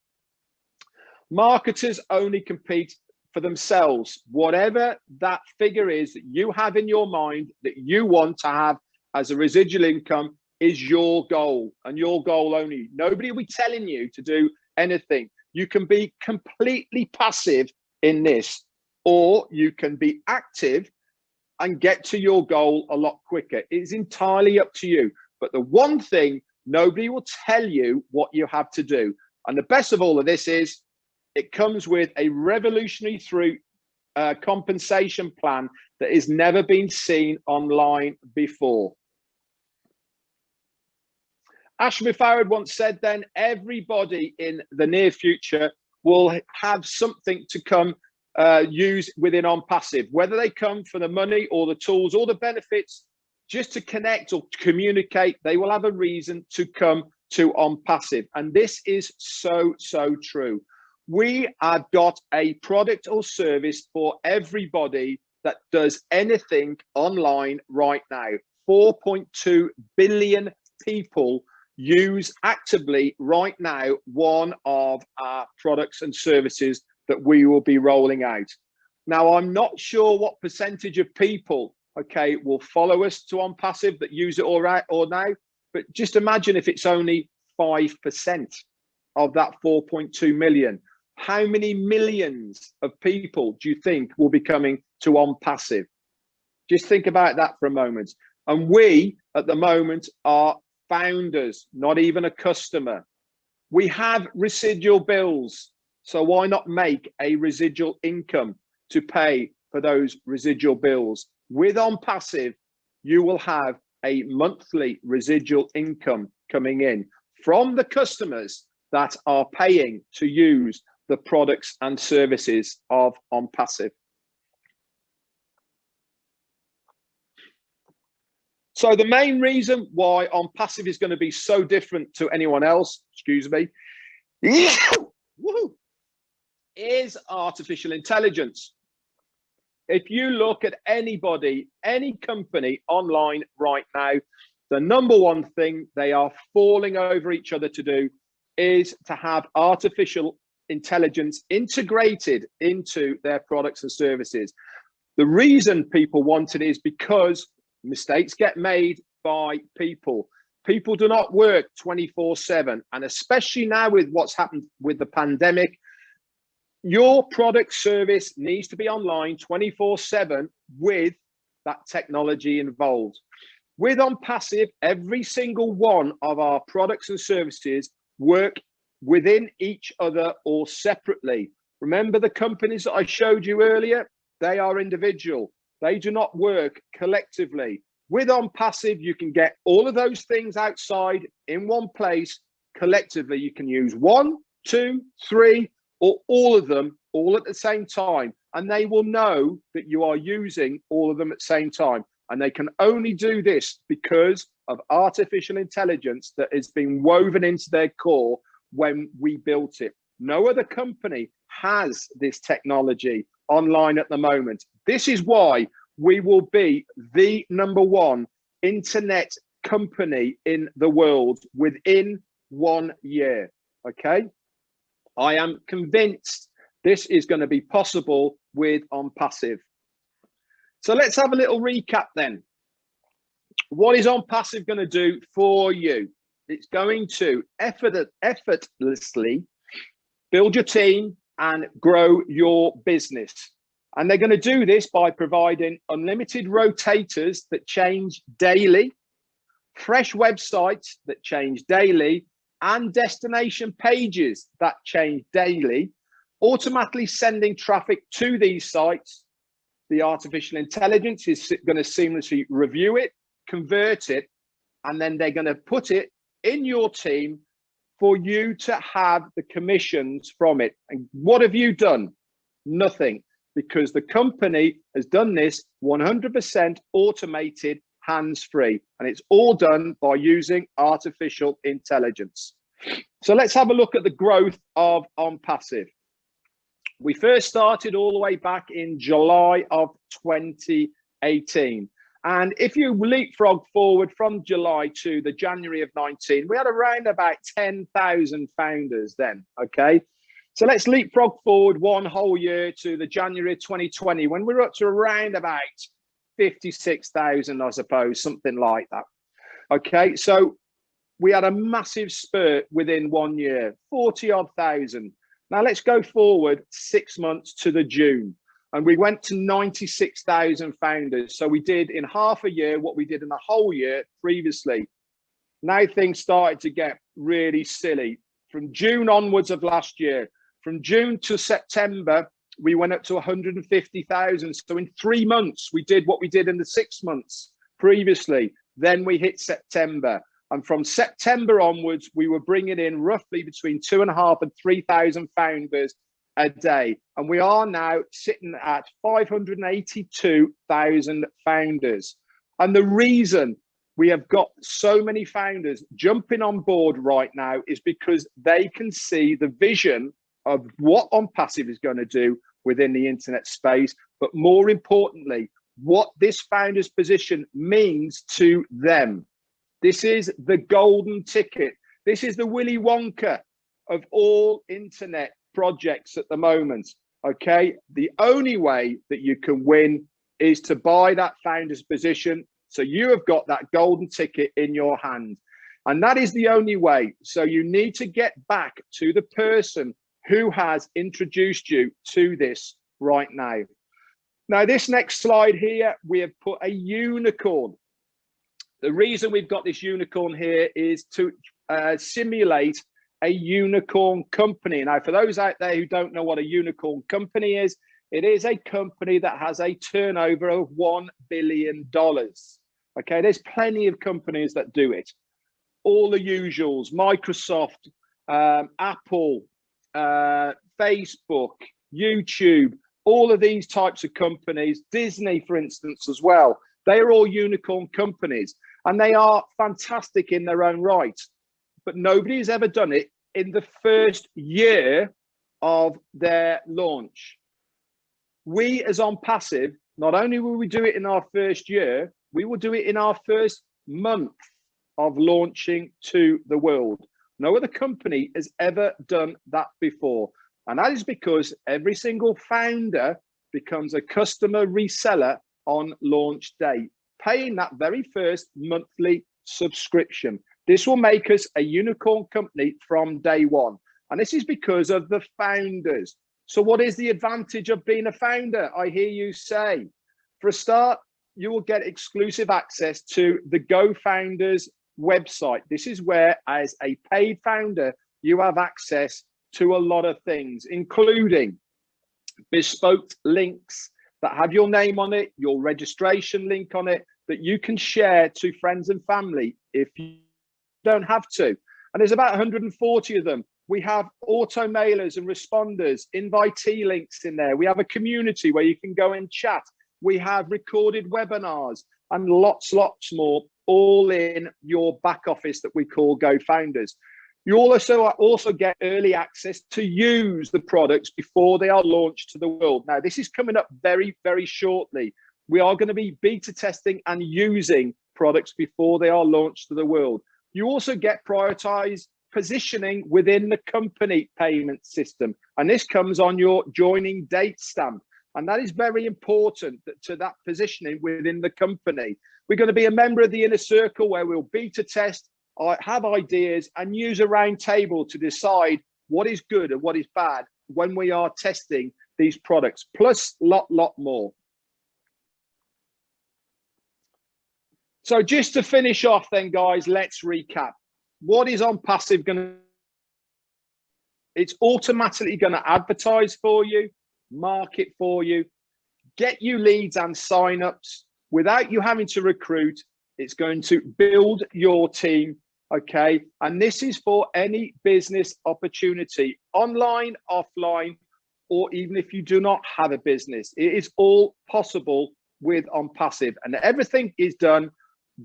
Marketers only compete for themselves. Whatever that figure is that you have in your mind that you want to have as a residual income is your goal and your goal only. Nobody will be telling you to do anything. You can be completely passive in this, or you can be active and get to your goal a lot quicker. It's entirely up to you. But the one thing, nobody will tell you what you have to do. And the best of all of this is it comes with a revolutionary compensation plan that has never been seen online before. Ashmi Farad once said then, everybody in the near future will have something to come use within Onpassive, whether they come for the money or the tools or the benefits, just to connect or to communicate, they will have a reason to come to Onpassive. And this is so, so true. We have got a product or service for everybody that does anything online right now. 4.2 billion people use actively right now one of our products and services that we will be rolling out. Now, I'm not sure what percentage of people, okay, will follow us to Onpassive that use it or now, but just imagine if it's only 5% of that 4.2 million. How many millions of people do you think will be coming to Onpassive? Just think about that for a moment. And we, at the moment, are founders, not even a customer. We have residual bills, so why not make a residual income to pay for those residual bills? With Onpassive, you will have a monthly residual income coming in from the customers that are paying to use the products and services of Onpassive. So the main reason why Onpassive is going to be so different to anyone else, excuse me, is artificial intelligence. If you look at anybody, any company online right now, the number one thing they are falling over each other to do is to have artificial intelligence integrated into their products and services. The reason people want it is because mistakes get made by people. People do not work 24/7, and especially now with what's happened with the pandemic, your product service needs to be online 24/7 with that technology involved. With Onpassive, every single one of our products and services work within each other or separately. Remember the companies that I showed you earlier? They are individual. They do not work collectively. With Onpassive, you can get all of those things outside in one place. Collectively, you can use 1, 2, 3, or all of them all at the same time. And they will know that you are using all of them at the same time. And they can only do this because of artificial intelligence that has been woven into their core when we built it. No other company has this technology online at the moment. This is why we will be the #1 internet company in the world within 1 year. Okay, I am convinced this is going to be possible with Onpassive. So let's have a little recap then. What is Onpassive going to do for you? It's going to effortlessly build your team and grow your business. And they're going to do this by providing unlimited rotators that change daily, fresh websites that change daily, and destination pages that change daily, automatically sending traffic to these sites. The artificial intelligence is going to seamlessly review it, convert it, and then they're going to put it in your team for you to have the commissions from it. And what have you done? Nothing, because the company has done this 100% automated, hands-free, and it's all done by using artificial intelligence. So let's have a look at the growth of Onpassive. We first started all the way back in July of 2018. And if you leapfrog forward from July to the January of 19, we had around about 10,000 founders then, okay? So let's leapfrog forward one whole year to the January of 2020, when we're up to around about 56,000, I suppose, something like that. Okay, so we had a massive spurt within 1 year, 40 odd thousand. Now let's go forward 6 months to the June, and we went to 96,000 founders. So we did in half a year what we did in a whole year previously. Now things started to get really silly. From June onwards of last year, from June to September, we went up to 150,000. So in 3 months, we did what we did in the 6 months previously. Then we hit September. And from September onwards, we were bringing in roughly between 2,500 and 3,000 founders a day. And we are now sitting at 582,000 founders. And the reason we have got so many founders jumping on board right now is because they can see the vision of what Onpassive is going to do within the internet space, but more importantly, what this founder's position means to them. This is the golden ticket. This is the Willy Wonka of all internet projects at the moment, okay? The only way that you can win is to buy that founder's position, so you have got that golden ticket in your hand. And that is the only way. So you need to get back to the person who has introduced you to this right now. Now, this next slide here, we have put a unicorn. The reason we've got this unicorn here is to simulate a unicorn company. Now, for those out there who don't know what a unicorn company is, it is a company that has a turnover of $1 billion. Okay, there's plenty of companies that do it. All the usuals, Microsoft, Apple, Facebook, YouTube, all of these types of companies, Disney, for instance, as well. They are all unicorn companies, and they are fantastic in their own right. But nobody has ever done it in the first year of their launch. We, as Onpassive, not only will we do it in our first year, we will do it in our first month of launching to the world. No other company has ever done that before. And that is because every single founder becomes a customer reseller on launch day, paying that very first monthly subscription. This will make us a unicorn company from day one. And this is because of the founders. So what is the advantage of being a founder? I hear you say. For a start, you will get exclusive access to the GoFounders website. This is where, as a paid founder, you have access to a lot of things, including bespoke links that have your name on it, your registration link on it, that you can share to friends and family if you don't have to. And there's about 140 of them. We have auto mailers and responders, invitee links in there. We have a community where you can go and chat. We have recorded webinars and lots more, all in your back office that we call GoFounders. You also get early access to use the products before they are launched to the world. Now, this is coming up very, very shortly. We are going to be beta testing and using products before they are launched to the world. You also get prioritized positioning within the company payment system. And this comes on your joining date stamp. And that is very important to that positioning within the company. We're going to be a member of the inner circle where we'll beta test, have ideas, and use a round table to decide what is good and what is bad when we are testing these products, plus lot more. So just to finish off then, guys, let's recap. What is Onpassive going to do? It's automatically going to advertise for you, market for you, get you leads and signups without you having to recruit. It's going to build your team, okay? And this is for any business opportunity, online, offline, or even if you do not have a business. It is all possible with Onpassive, and everything is done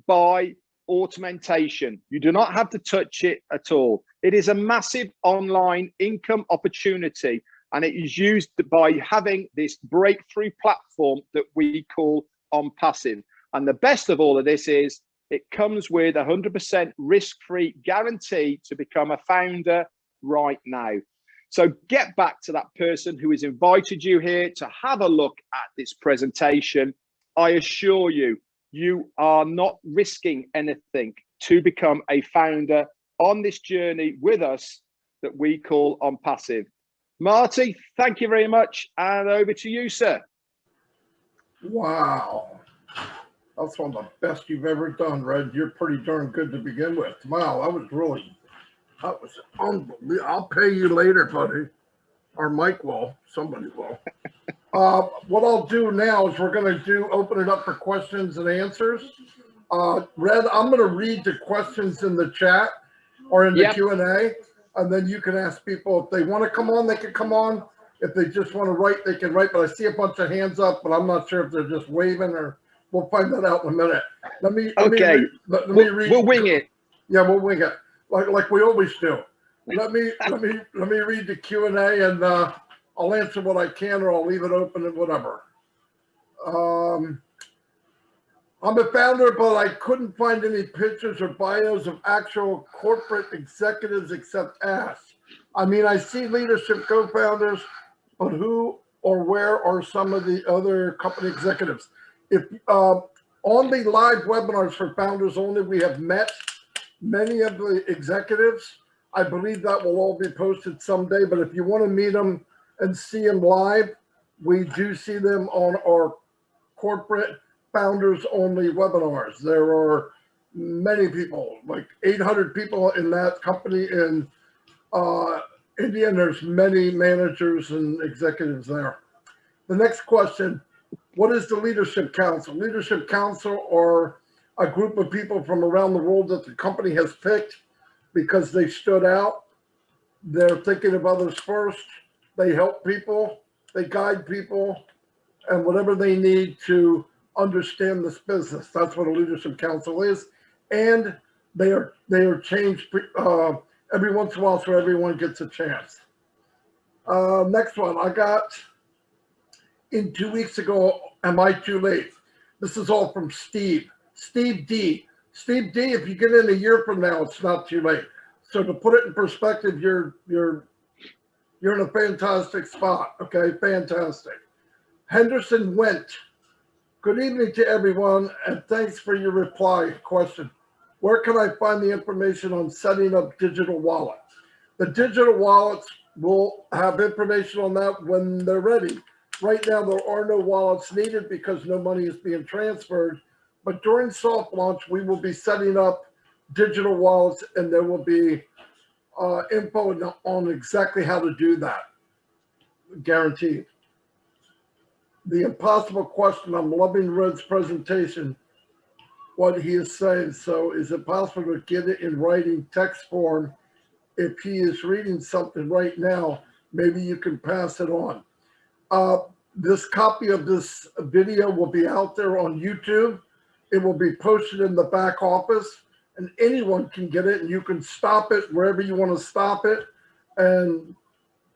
by automation. You do not have to touch it at all. It is a massive online income opportunity, and it is used by having this breakthrough platform that we call Onpassive. And the best of all of this is it comes with 100% risk-free guarantee to become a founder right now. So get back to that person who has invited you here to have a look at this presentation. I assure you, you are not risking anything to become a founder on this journey with us that we call Onpassive. Marty, thank you very much. And over to you, sir. Wow. That's one of the best you've ever done, Red. You're pretty darn good to begin with. Wow, that was unbelievable. I'll pay you later, buddy. Or Mike will. Somebody will. What I'll do now is we're going to open it up for questions and answers. Red, I'm going to read the questions in the chat or in the Q&A, and then you can ask people if they want to come on, they can come on. If they just want to write, they can write. But I see a bunch of hands up, but I'm not sure if they're just waving or we'll find that out in a minute. Let me read. We'll wing it. Yeah, we'll wing it like we always do. Let me read the Q&A and I'll answer what I can, or I'll leave it open and whatever. I'm a founder, but I couldn't find any pictures or bios of actual corporate executives except Ash. I mean, I see leadership co-founders, but who or where are some of the other company executives? If on the live webinars for founders only, we have met many of the executives. I believe that will all be posted someday, but if you want to meet them and see them live, we do see them on our corporate founders only webinars. There are many people, like 800 people in that company in India, and there's many managers and executives there. The next question, what is the Leadership Council? Leadership Council are a group of people from around the world that the company has picked because they stood out. They're thinking of others first. They help people, they guide people, and whatever they need to understand this business. That's what a Leadership Council is. And they are changed every once in a while so everyone gets a chance. Next one, I got in 2 weeks ago, am I too late? This is all from Steve. Steve D. Steve D, if you get in a year from now, it's not too late. So to put it in perspective, you're in a fantastic spot. Okay, fantastic. Henderson Went. Good evening to everyone, and thanks for your reply. Question: where can I find the information on setting up digital wallet? The digital wallets will have information on that when they're ready. Right now, there are no wallets needed because no money is being transferred. But during soft launch, we will be setting up digital wallets, and there will be info on exactly how to do that. Guaranteed. The impossible question, I'm loving Red's presentation, what he is saying. So is it possible to get it in writing text form? If he is reading something right now, maybe you can pass it on. This copy of this video will be out there on YouTube. It will be posted in the back office, and anyone can get it, and you can stop it wherever you want to stop it, and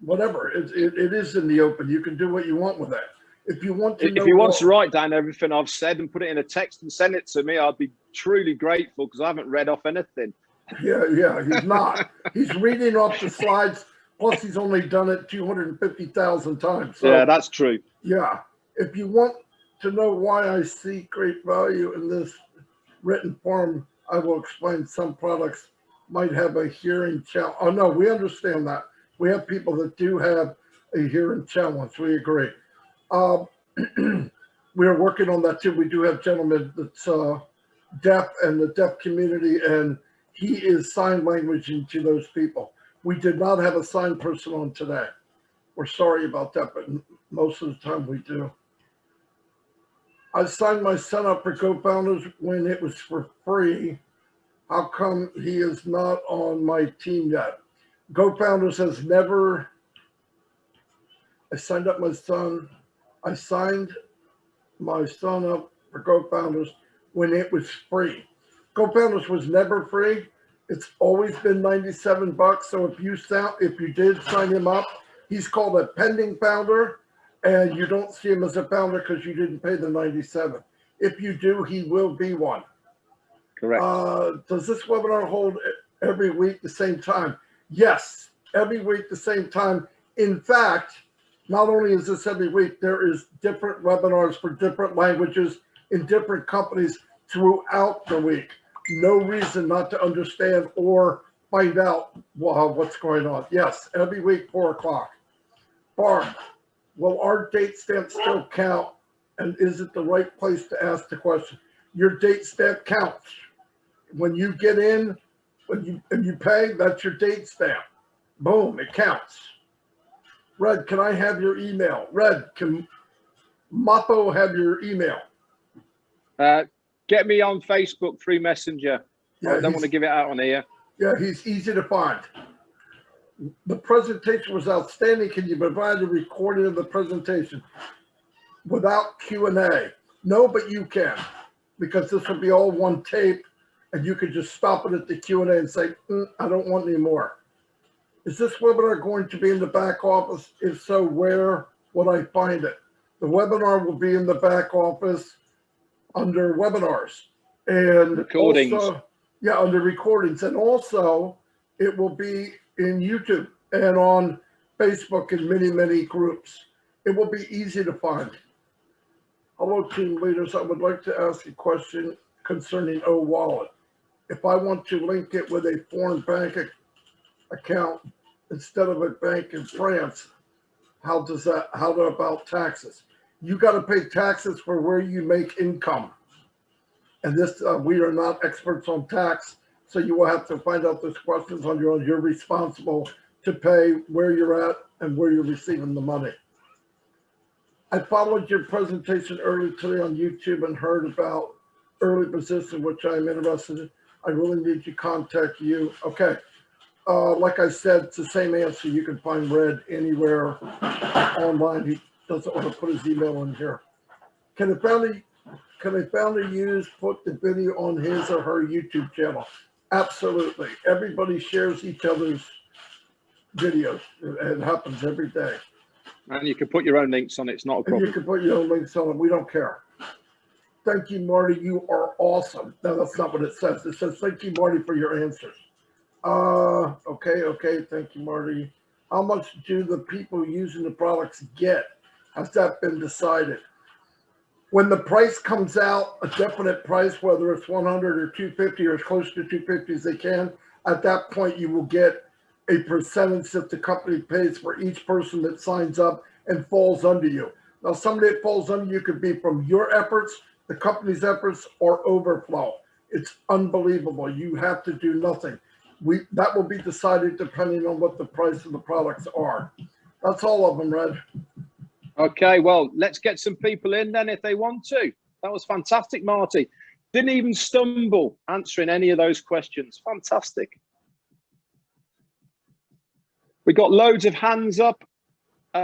whatever. It is in the open. You can do what you want with it. If you want to know, if you want to write down everything I've said and put it in a text and send it to me, I'd be truly grateful because I haven't read off anything. Yeah, he's not. He's reading off the slides. Plus, he's only done it 250,000 times. So, yeah, that's true. Yeah. If you want to know why I see great value in this written form, I will explain some products might have a hearing challenge. Oh, no, we understand that. We have people that do have a hearing challenge. We agree. We are working on that too. We do have gentlemen that's deaf and the deaf community, and he is sign languaging to those people. We did not have a sign person on today. We're sorry about that, but most of the time we do. I signed my son up for co-founders when it was for free. How come he is not on my team yet? Co-founders has never, I signed my son up for co-founders when it was free. Co-founders was never free. It's always been $97. So if you did sign him up, he's called a pending founder, and you don't see him as a founder because you didn't pay the $97. If you do, he will be one. Correct. Does this webinar hold every week the same time? Yes, every week the same time. In fact, not only is this every week, there is different webinars for different languages in different companies throughout the week. No reason not to understand or find out what's going on. Yes, every week, 4 o'clock. Barb, will our date stamp still count? And is it the right place to ask the question? Your date stamp counts. When you get in, and you pay, that's your date stamp. Boom, it counts. Red, can I have your email? Red, can Mappo have your email? Get me on Facebook through Messenger. Yeah, I don't want to give it out on here. Yeah, he's easy to find. The presentation was outstanding. Can you provide a recording of the presentation without Q&A? No, but you can, because this will be all one tape, and you could just stop it at the Q&A and say, I don't want any more. Is this webinar going to be in the back office? If so, where would I find it? The webinar will be in the back office under webinars and recordings. Also, yeah, under recordings, and also it will be in YouTube and on Facebook in many groups. It will be easy to find. Hello, team leaders. I would like to ask a question concerning O-Wallet. If I want to link it with a foreign bank account instead of a bank in France, how about taxes? You got to pay taxes for where you make income. And this, we are not experts on tax, so you will have to find out those questions on your own. You're responsible to pay where you're at and where you're receiving the money. I followed your presentation earlier today on YouTube and heard about early position, which I'm interested in. I really need to contact you. Okay. Like I said, it's the same answer. You can find Red anywhere online. He doesn't want to put his email in here. Can a founder put the video on his or her YouTube channel? Absolutely. Everybody shares each other's videos. It happens every day. And you can put your own links on it. It's not a problem. And you can put your own links on it. We don't care. Thank you, Marty. You are awesome. No, that's not what it says. It says, thank you, Marty, for your answers. Okay. Thank you, Marty. How much do the people using the products get? Has that been decided? When the price comes out, a definite price, whether it's 100 or 250 or as close to 250 as they can, at that point you will get a percentage that the company pays for each person that signs up and falls under you. Now, somebody that falls under you could be from your efforts, the company's efforts, or overflow. It's unbelievable. You have to do nothing. That will be decided depending on what the price of the products are. That's all of them, Red. Okay, well, let's get some people in then if they want to. That was fantastic, Marty. Didn't even stumble answering any of those questions. Fantastic. We got loads of hands up. Do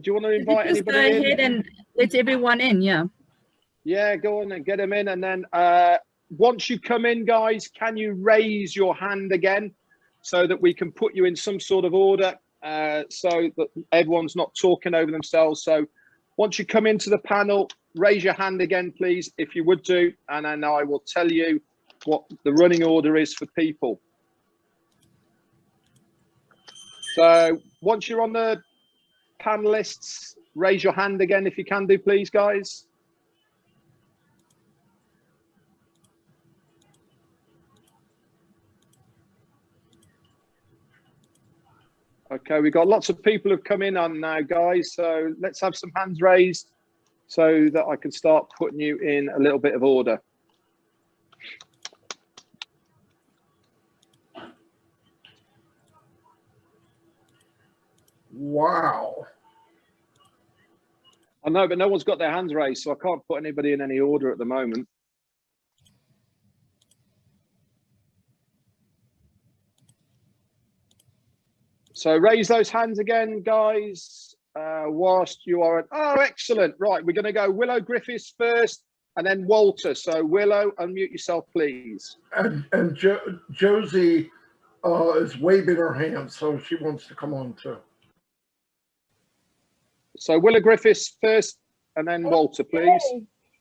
you want to invite anybody in? Go ahead and let everyone in, yeah. Yeah, go on and get them in. And then once you come in, guys, can you raise your hand again so that we can put you in some sort of order so that everyone's not talking over themselves. So once you come into the panel, raise your hand again, please, if you would do. And then I will tell you what the running order is for people. So once you're on the panelists, raise your hand again if you can do, please, guys. Okay, we've got lots of people who've come in on now, guys. So let's have some hands raised so that I can start putting you in a little bit of order. Wow. I know, but no one's got their hands raised, so I can't put anybody in any order at the moment. So raise those hands again, guys, whilst you are... Oh, excellent. Right, we're going to go Willow Griffiths first and then Walter. So Willow, unmute yourself, please. And Josie is waving her hand, so she wants to come on too. So Willow Griffiths first and then Walter, please.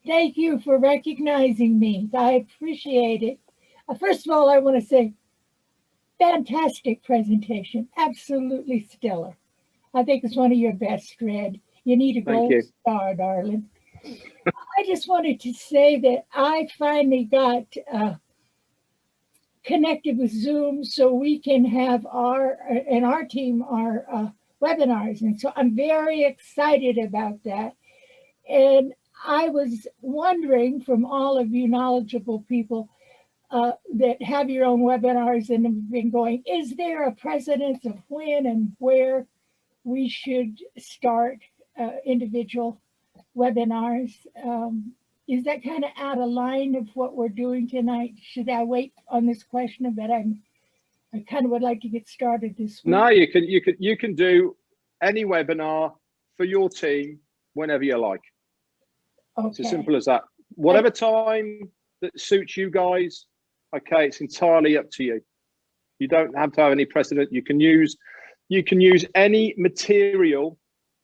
Thank you for recognizing me. I appreciate it. First of all, I want to say, fantastic presentation. Absolutely stellar. I think it's one of your best, Red. You need a gold star, darling. I just wanted to say that I finally got connected with Zoom so we can have our team are webinars. And so I'm very excited about that. And I was wondering from all of you knowledgeable people that have your own webinars and have been going, is there a precedence of when and where we should start individual webinars? Is that kind of out of line of what we're doing tonight? Should I wait on this question? But I kind of would like to get started this week. No, you can do any webinar for your team whenever you like. Okay. It's as simple as that. Whatever time that suits you guys. Okay, it's entirely up to you. You don't have to have any precedent. You can use any material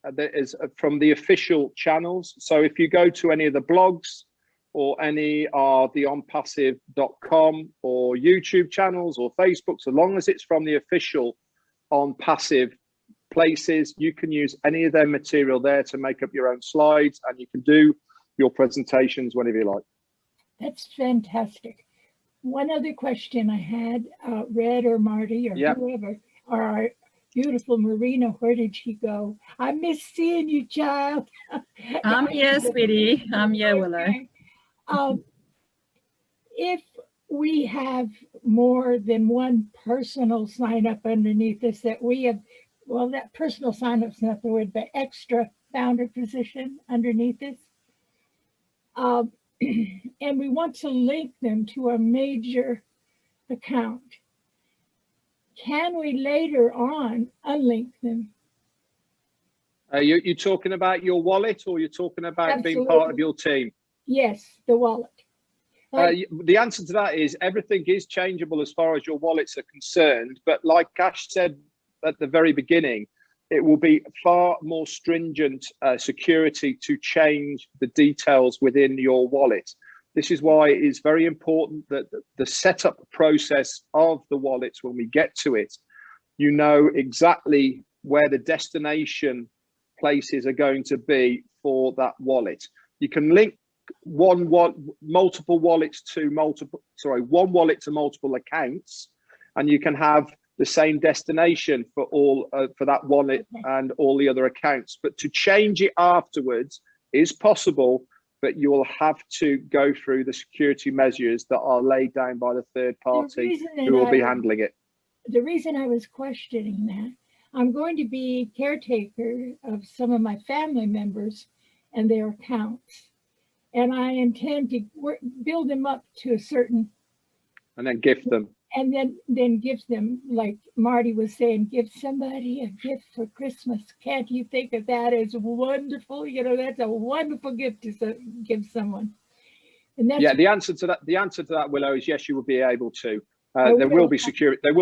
that is from the official channels. So if you go to any of the blogs or any of the onpassive.com or YouTube channels or Facebook, so long as it's from the official Onpassive places, you can use any of their material there to make up your own slides, and you can do your presentations whenever you like. That's fantastic. One other question I had, Red or Marty or whoever, or our beautiful Marina, where did she go? I miss seeing you, child. I'm here, sweetie. I'm here, Willow. If we have more than one personal sign up underneath us that we have, well, that personal sign up's not the word, but extra founder position underneath us. And we want to link them to a major account. Can we later on unlink them? You talking about your wallet, or you're talking about Absolutely. being part of your team? Yes, the wallet. The answer to that is everything is changeable as far as your wallets are concerned. But like Ash said at the very beginning, it will be far more stringent security to change the details within your wallet. This is why it is very important that the setup process of the wallets, when we get to it, you know exactly where the destination places are going to be for that wallet. You can link one wallet to multiple accounts, and you can have the same destination for all for that wallet and all the other accounts. But to change it afterwards is possible, but you will have to go through the security measures that are laid down by the third party who will be handling it. The reason I was questioning that, I'm going to be caretaker of some of my family members and their accounts. And I intend to build them up to a certain... And then gift them. And then give them, like Marty was saying, give somebody a gift for Christmas. Can't you think of that as wonderful? You know, that's a wonderful gift to give someone. And that's the answer to that, Willow, is yes, you will be able to. There will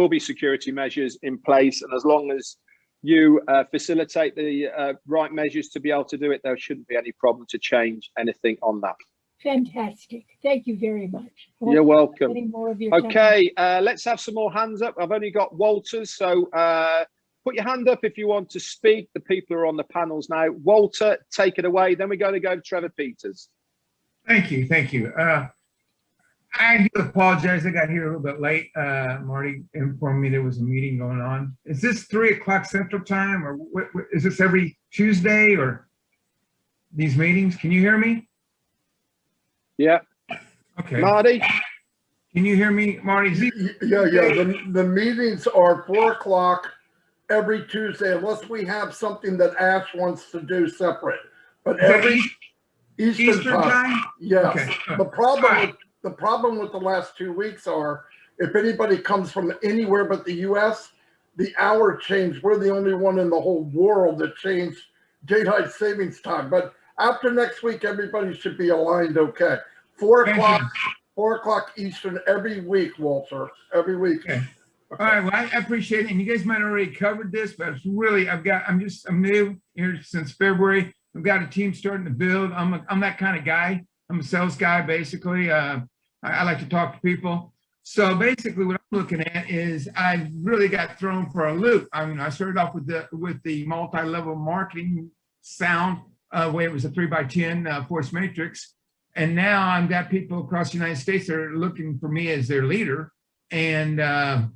be security measures in place, and as long as you facilitate the right measures to be able to do it, there shouldn't be any problem to change anything on that. Fantastic. Thank you very much. You're welcome. Okay, let's have some more hands up. I've only got Walters, so put your hand up if you want to speak. The people are on the panels now. Walter, take it away. Then we're going to go to Trevor Peters. Thank you. I do apologize. I got here a little bit late. Marty informed me there was a meeting going on. Is this 3 o'clock Central Time, or what, is this every Tuesday, or these meetings? Can you hear me? Yeah. Okay. Marty? Can you hear me, Marty? Yeah. The meetings are 4 o'clock every Tuesday, unless we have something that Ash wants to do separate. But every Eastern time. Yes. Okay. The problem with the last 2 weeks are, if anybody comes from anywhere but the U.S., the hour changed. We're the only one in the whole world that changed daylight savings time. But after next week, everybody should be aligned. Okay. 4 o'clock Eastern every week, Walter. Every week. Okay. All right. Well, I appreciate it. And you guys might have already covered this, but it's really, I'm new here since February. I've got a team starting to build. I'm that kind of guy. I'm a sales guy, basically. I like to talk to people. So basically what I'm looking at is I really got thrown for a loop. I mean, I started off with the multi-level marketing sound, where it was a 3x10 force matrix. And now I've got people across the United States that are looking for me as their leader. And, I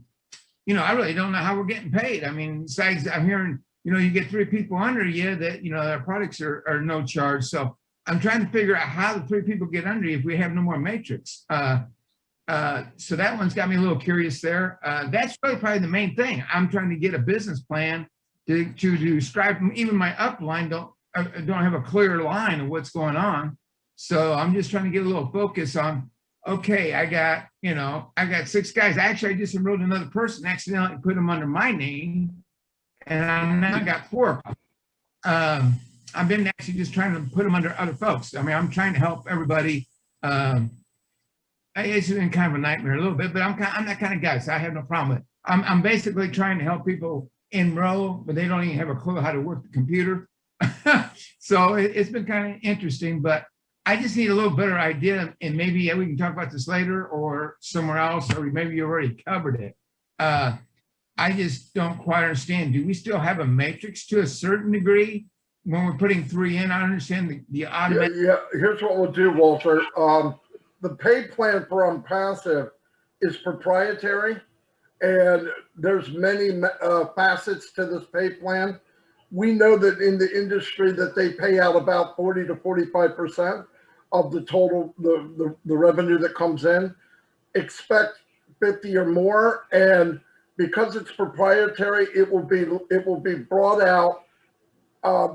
really don't know how we're getting paid. I mean, besides I'm hearing you get 3 people under you that, their products are no charge. So I'm trying to figure out how the 3 people get under you if we have no more matrix. So that one's got me a little curious there. That's really probably the main thing. I'm trying to get a business plan to describe. Even my upline don't have a clear line of what's going on. So I'm just trying to get a little focus on, okay, I got 6 guys. Actually, I just enrolled another person, accidentally put them under my name, and I now got 4. I've been actually just trying to put them under other folks. I mean, I'm trying to help everybody. It's been kind of a nightmare a little bit, but I'm that kind of guy, so I have no problem with it. I'm basically trying to help people enroll, but they don't even have a clue how to work the computer. So it's been kind of interesting, but I just need a little better idea, and maybe we can talk about this later or somewhere else, or maybe you already covered it. I just don't quite understand. Do we still have a matrix to a certain degree when we're putting 3 in? I understand the automatic. Yeah, here's what we'll do, Walter. The pay plan for Onpassive is proprietary, and there's many facets to this pay plan. We know that in the industry that they pay out about 40 to 45% of the total, the revenue that comes in. Expect 50 or more, and because it's proprietary, it will be brought out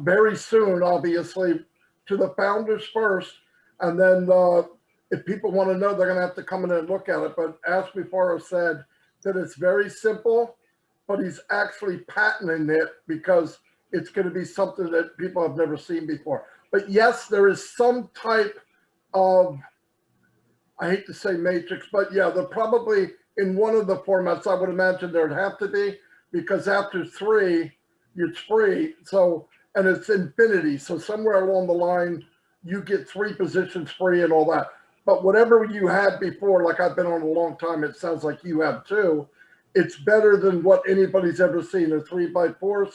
very soon, obviously, to the founders first, and then if people want to know, they're going to have to come in and look at it. But as before said, that it's very simple, but he's actually patenting it because it's going to be something that people have never seen before. But yes, there is some type of, I hate to say matrix, but yeah, they're probably in one of the formats. I would imagine there'd have to be, because after 3, it's free. So, and it's infinity. So somewhere along the line, you get 3 positions free and all that. But whatever you had before, like I've been on a long time, it sounds like you have too. It's better than what anybody's ever seen. A 3x4,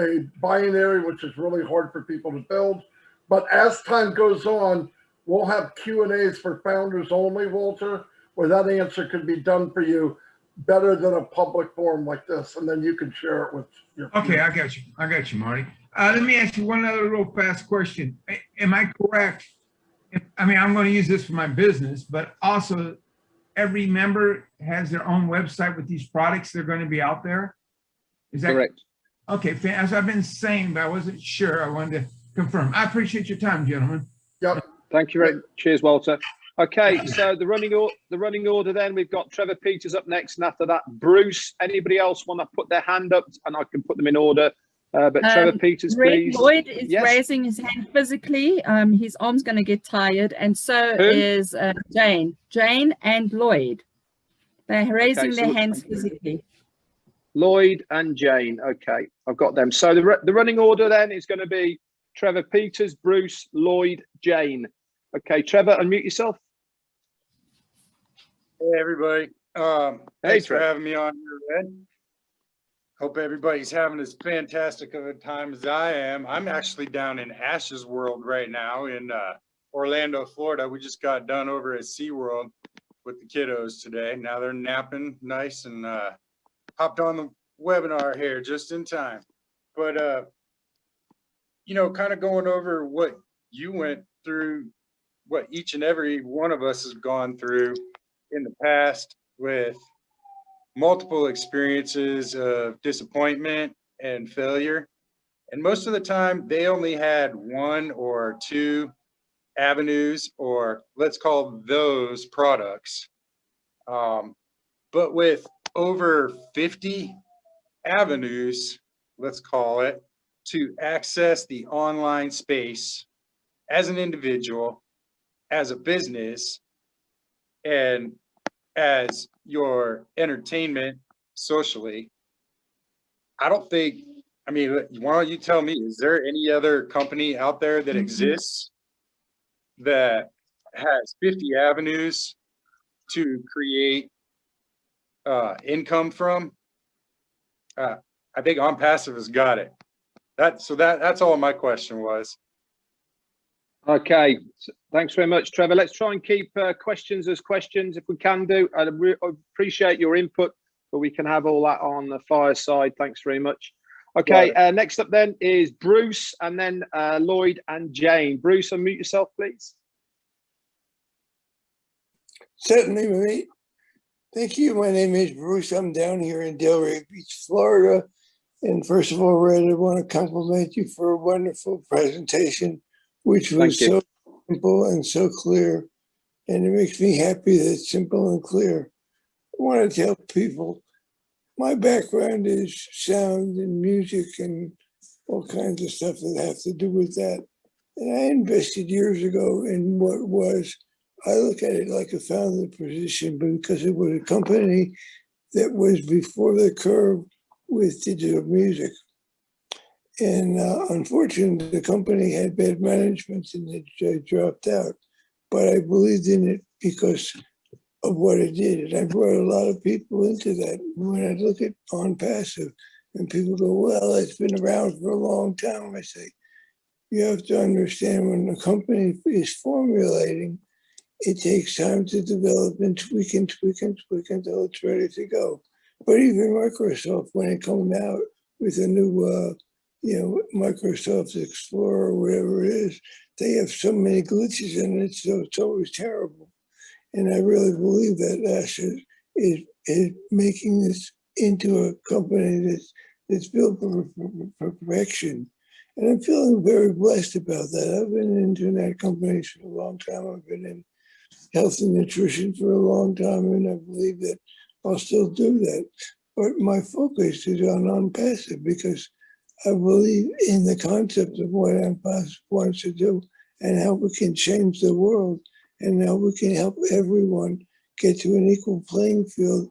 a binary, which is really hard for people to build. But as time goes on, we'll have Q&As for founders only, Walter, where that answer could be done for you better than a public forum like this. And then you can share it with your Okay, I got you, Marty. Let me ask you one other real fast question. Am I correct? I mean, I'm going to use this for my business, but also every member has their own website with these products. They're going to be out there. Is that correct? Okay, as I've been saying, but I wasn't sure. I wanted to confirm. I appreciate your time, gentlemen. Yep. Thank you very much. Cheers, Walter. Okay, so the running order then, we've got Trevor Peters up next, and after that, Bruce. Anybody else want to put their hand up, and I can put them in order? But Trevor Peters, please. Lloyd is raising his hand physically. His arm's going to get tired, and so is Jane. Jane and Lloyd. They're raising their hands physically. Lloyd and Jane. Okay, I've got them. So the running order then is going to be Trevor Peters, Bruce, Lloyd, Jane. Okay, Trevor, unmute yourself. Hey, everybody. Thanks for having me on here, Ed. Hope everybody's having as fantastic of a time as I am. I'm actually down in Ash's World right now in Orlando, Florida. We just got done over at SeaWorld with the kiddos today. Now they're napping nice, and hopped on the webinar here just in time. But, kind of going over what you went through, what each and every one of us has gone through in the past with multiple experiences of disappointment and failure. And most of the time, they only had 1 or 2 avenues, or let's call those products. But with over 50 avenues, let's call it, to access the online space as an individual, as a business, and as your entertainment socially, I don't think, I mean, why don't you tell me, is there any other company out there that exists that has 50 avenues to create income from? I think Onpassive has got it. That's all my question was. Okay, thanks very much, Trevor. Let's try and keep questions as questions if we can do. I appreciate your input, but we can have all that on the fireside. Thanks very much. Okay, next up then is Bruce, and then Lloyd and Jane. Bruce, unmute yourself, please. Certainly, mate. Thank you. My name is Bruce. I'm down here in Delray Beach, Florida. And first of all, Red, I want to compliment you for a wonderful presentation, which was so simple and so clear. And it makes me happy that it's simple and clear. I want to tell people my background is sound and music and all kinds of stuff that have to do with that. And I invested years ago in what was, I look at it like a founder position, because it was a company that was before the curve with digital music. And unfortunately, the company had bad management and it dropped out. But I believed in it because of what it did. And I brought a lot of people into that. When I look at Onpassive and people go, well, it's been around for a long time, I say, you have to understand when a company is formulating, it takes time to develop and tweak and tweak and tweak until it's ready to go. But even Microsoft, when it comes out with a new, Microsoft Explorer or whatever it is, they have so many glitches in it, so it's always terrible. And I really believe that Asher is making this into a company that's built for perfection. And I'm feeling very blessed about that. I've been in internet companies for a long time. I've been in health and nutrition for a long time, and I believe that I'll still do that. But my focus is on Onpassive because I believe in the concept of what Onpassive wants to do and how we can change the world and how we can help everyone get to an equal playing field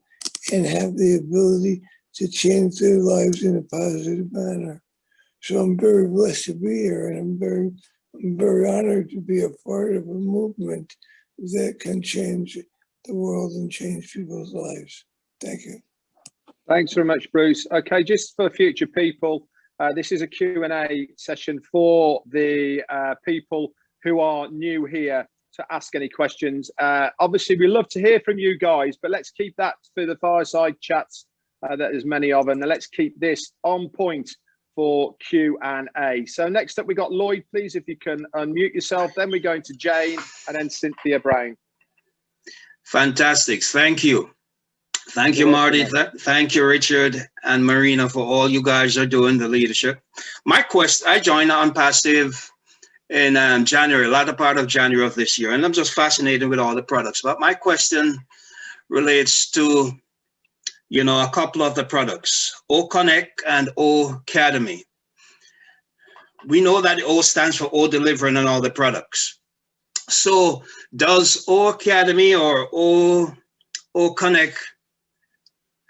and have the ability to change their lives in a positive manner. So I'm very blessed to be here, and I'm very honored to be a part of a movement that can change the world and change people's lives. Thank you. Thanks very much, Bruce. Okay, just for future people, this is a Q&A session for the people who are new here to ask any questions. Obviously, we love to hear from you guys, but let's keep that for the fireside chats that there's many of, and let's keep this on point for Q&A. So next up, we got Lloyd, please, if you can unmute yourself. Then we're going to Jane and then Cynthia Brown. Fantastic. Thank you. Thank you, Marty. Thank you, Richard and Marina, for all you guys are doing, the leadership. I joined Onpassive in January, latter part of January of this year, and I'm just fascinated with all the products. But my question relates to, a couple of the products, O Connect and O Academy. We know that O stands for O Delivering and all the products. So does O Academy or O Connect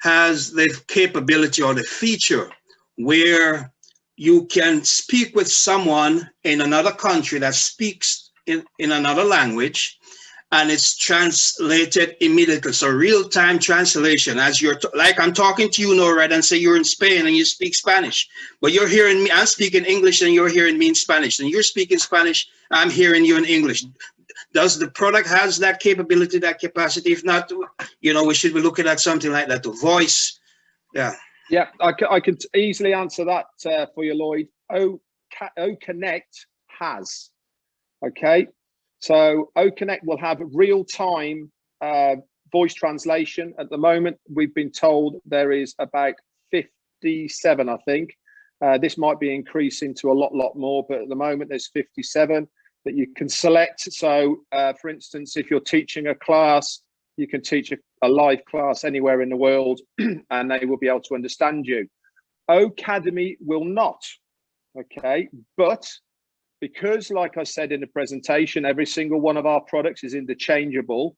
has the capability or the feature where you can speak with someone in another country that speaks in another language, and it's translated immediately. So real-time translation, as like I'm talking to you, Norred, and say you're in Spain and you speak Spanish, but you're hearing me, I'm speaking English and you're hearing me in Spanish, and you're speaking Spanish, I'm hearing you in English. Does the product has that capability, that capacity? If not, we should be looking at something like that, to voice. Yeah. Yeah, I could easily answer that for you, Lloyd. O Connect has. Okay. So O Connect will have real-time voice translation. At the moment, we've been told there is about 57, I think. This might be increasing to a lot more, but at the moment there's 57 that you can select. So for instance, if you're teaching a class, you can teach a live class anywhere in the world and they will be able to understand you. Academy will not, okay? But because, like I said in the presentation, every single one of our products is interchangeable,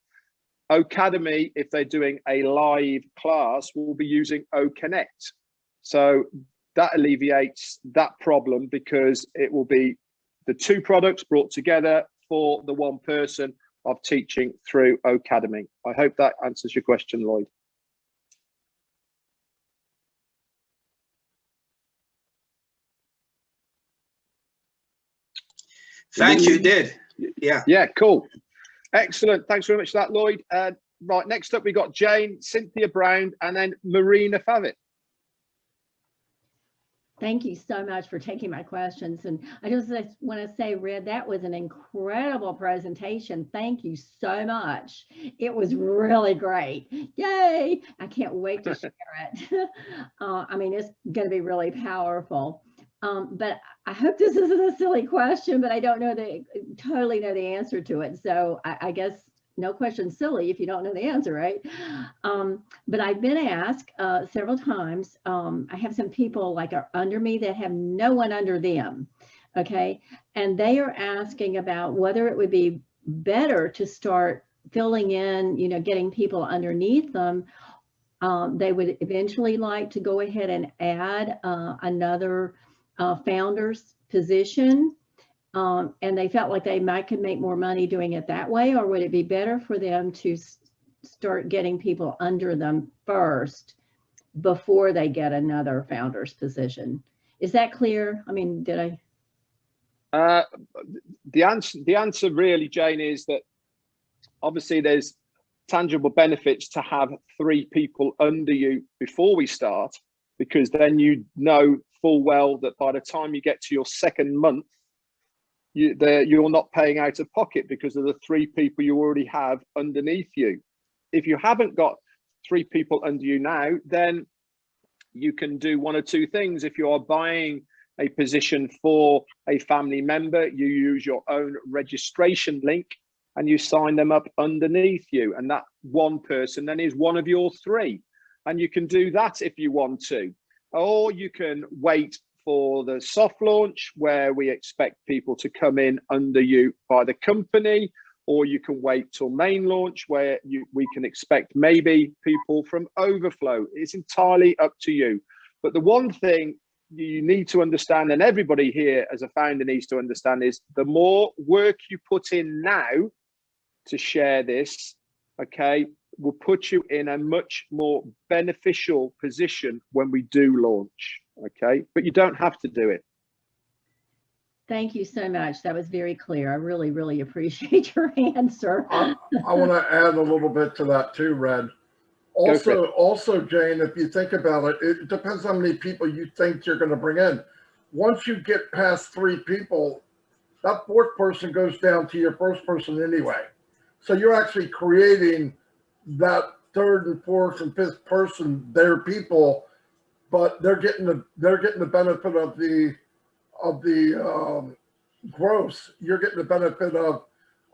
Academy, if they're doing a live class, will be using O Connect. So that alleviates that problem because it will be the two products brought together for the one person of teaching through Academy. I hope that answers your question, Lloyd. Thank you, did. Yeah. Yeah, cool. Excellent. Thanks very much for that, Lloyd. Right, next up, we got Jane, Cynthia Brown, and then Marina Favitt. Thank you so much for taking my questions. And I just want to say, Red, that was an incredible presentation. Thank you so much. It was really great. Yay. I can't wait to share it. I mean, it's going to be really powerful. But I hope this isn't a silly question, but I don't totally know the answer to it. So I guess no question silly if you don't know the answer, right? But I've been asked several times. I have some people like are under me that have no one under them, okay? And they are asking about whether it would be better to start filling in, getting people underneath them. They would eventually like to go ahead and add another founder's position. And they felt like they could make more money doing it that way, or would it be better for them to start getting people under them first before they get another founder's position? Is that clear? I mean, did I? The answer really, Jane, is that obviously there's tangible benefits to have 3 people under you before we start, because then you know full well that by the time you get to your second month, you're not paying out of pocket because of the 3 people you already have underneath you. If you haven't got 3 people under you now, then you can do one or two things. If you are buying a position for a family member, you use your own registration link and you sign them up underneath you. And that one person then is one of your 3. And you can do that if you want to. Or you can wait for the soft launch where we expect people to come in under you by the company, or you can wait till main launch where we can expect maybe people from overflow. It's entirely up to you. But the one thing you need to understand, and everybody here as a founder needs to understand, is the more work you put in now to share this, okay, will put you in a much more beneficial position when we do launch. Okay, but you don't have to do it. Thank you so much. That was very clear. I really, really appreciate your answer. I want to add a little bit to that too, Red. Also, Jane, if you think about it, it depends how many people you think you're going to bring in. Once you get past 3 people, that 4th person goes down to your 1st person anyway. So you're actually creating that 3rd and 4th and 5th person, their people, but they're getting the benefit of the gross. You're getting the benefit of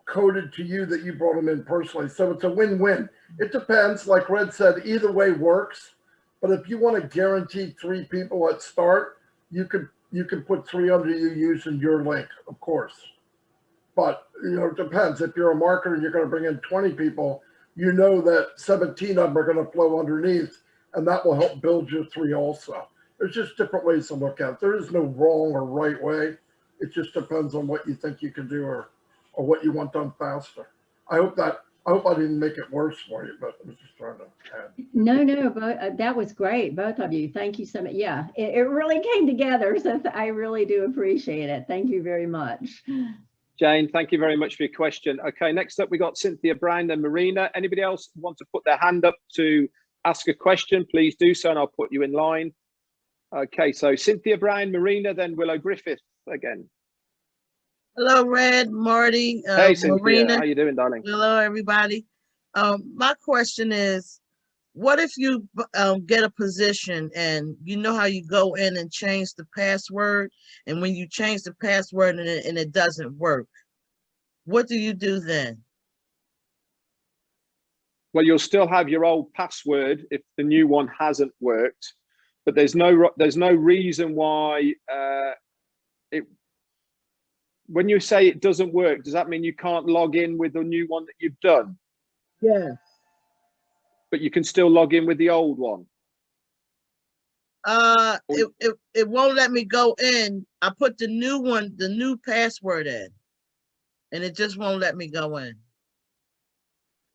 coded to you that you brought them in personally. So it's a win-win. It depends. Like Red said, either way works. But if you want to guarantee 3 people at start, you could put 3 under you using your link, of course. But it depends. If you're a marketer and you're going to bring in 20 people, you know that 17 of them are going to flow underneath, and that will help build your 3 also. There's just different ways to look at it. There is no wrong or right way. It just depends on what you think you can do or what you want done faster. I hope I didn't make it worse for you, but I was just trying to add. No, but that was great, both of you. Thank you so much. Yeah, it really came together, so I really do appreciate it. Thank you very much. Jane, thank you very much for your question. Okay, next up we got Cynthia Brown and Marina. Anybody else want to put their hand up to ask a question? Please do so and I'll put you in line. Okay, so Cynthia Brown, Marina, then Willow Griffith again. Hello, Red, Marty, hey, Cynthia, Marina. how you doing, darling? Hello, everybody. My question is, what if you get a position and you know how you go in and change the password, and when you change the password and it doesn't work, what do you do then? Well, you'll still have your old password if the new one hasn't worked, but there's no reason why when you say it doesn't work, does that mean you can't log in with the new one that you've done? Yeah. But you can still log in with the old one? It won't let me go in. I put the new password in, and it just won't let me go in.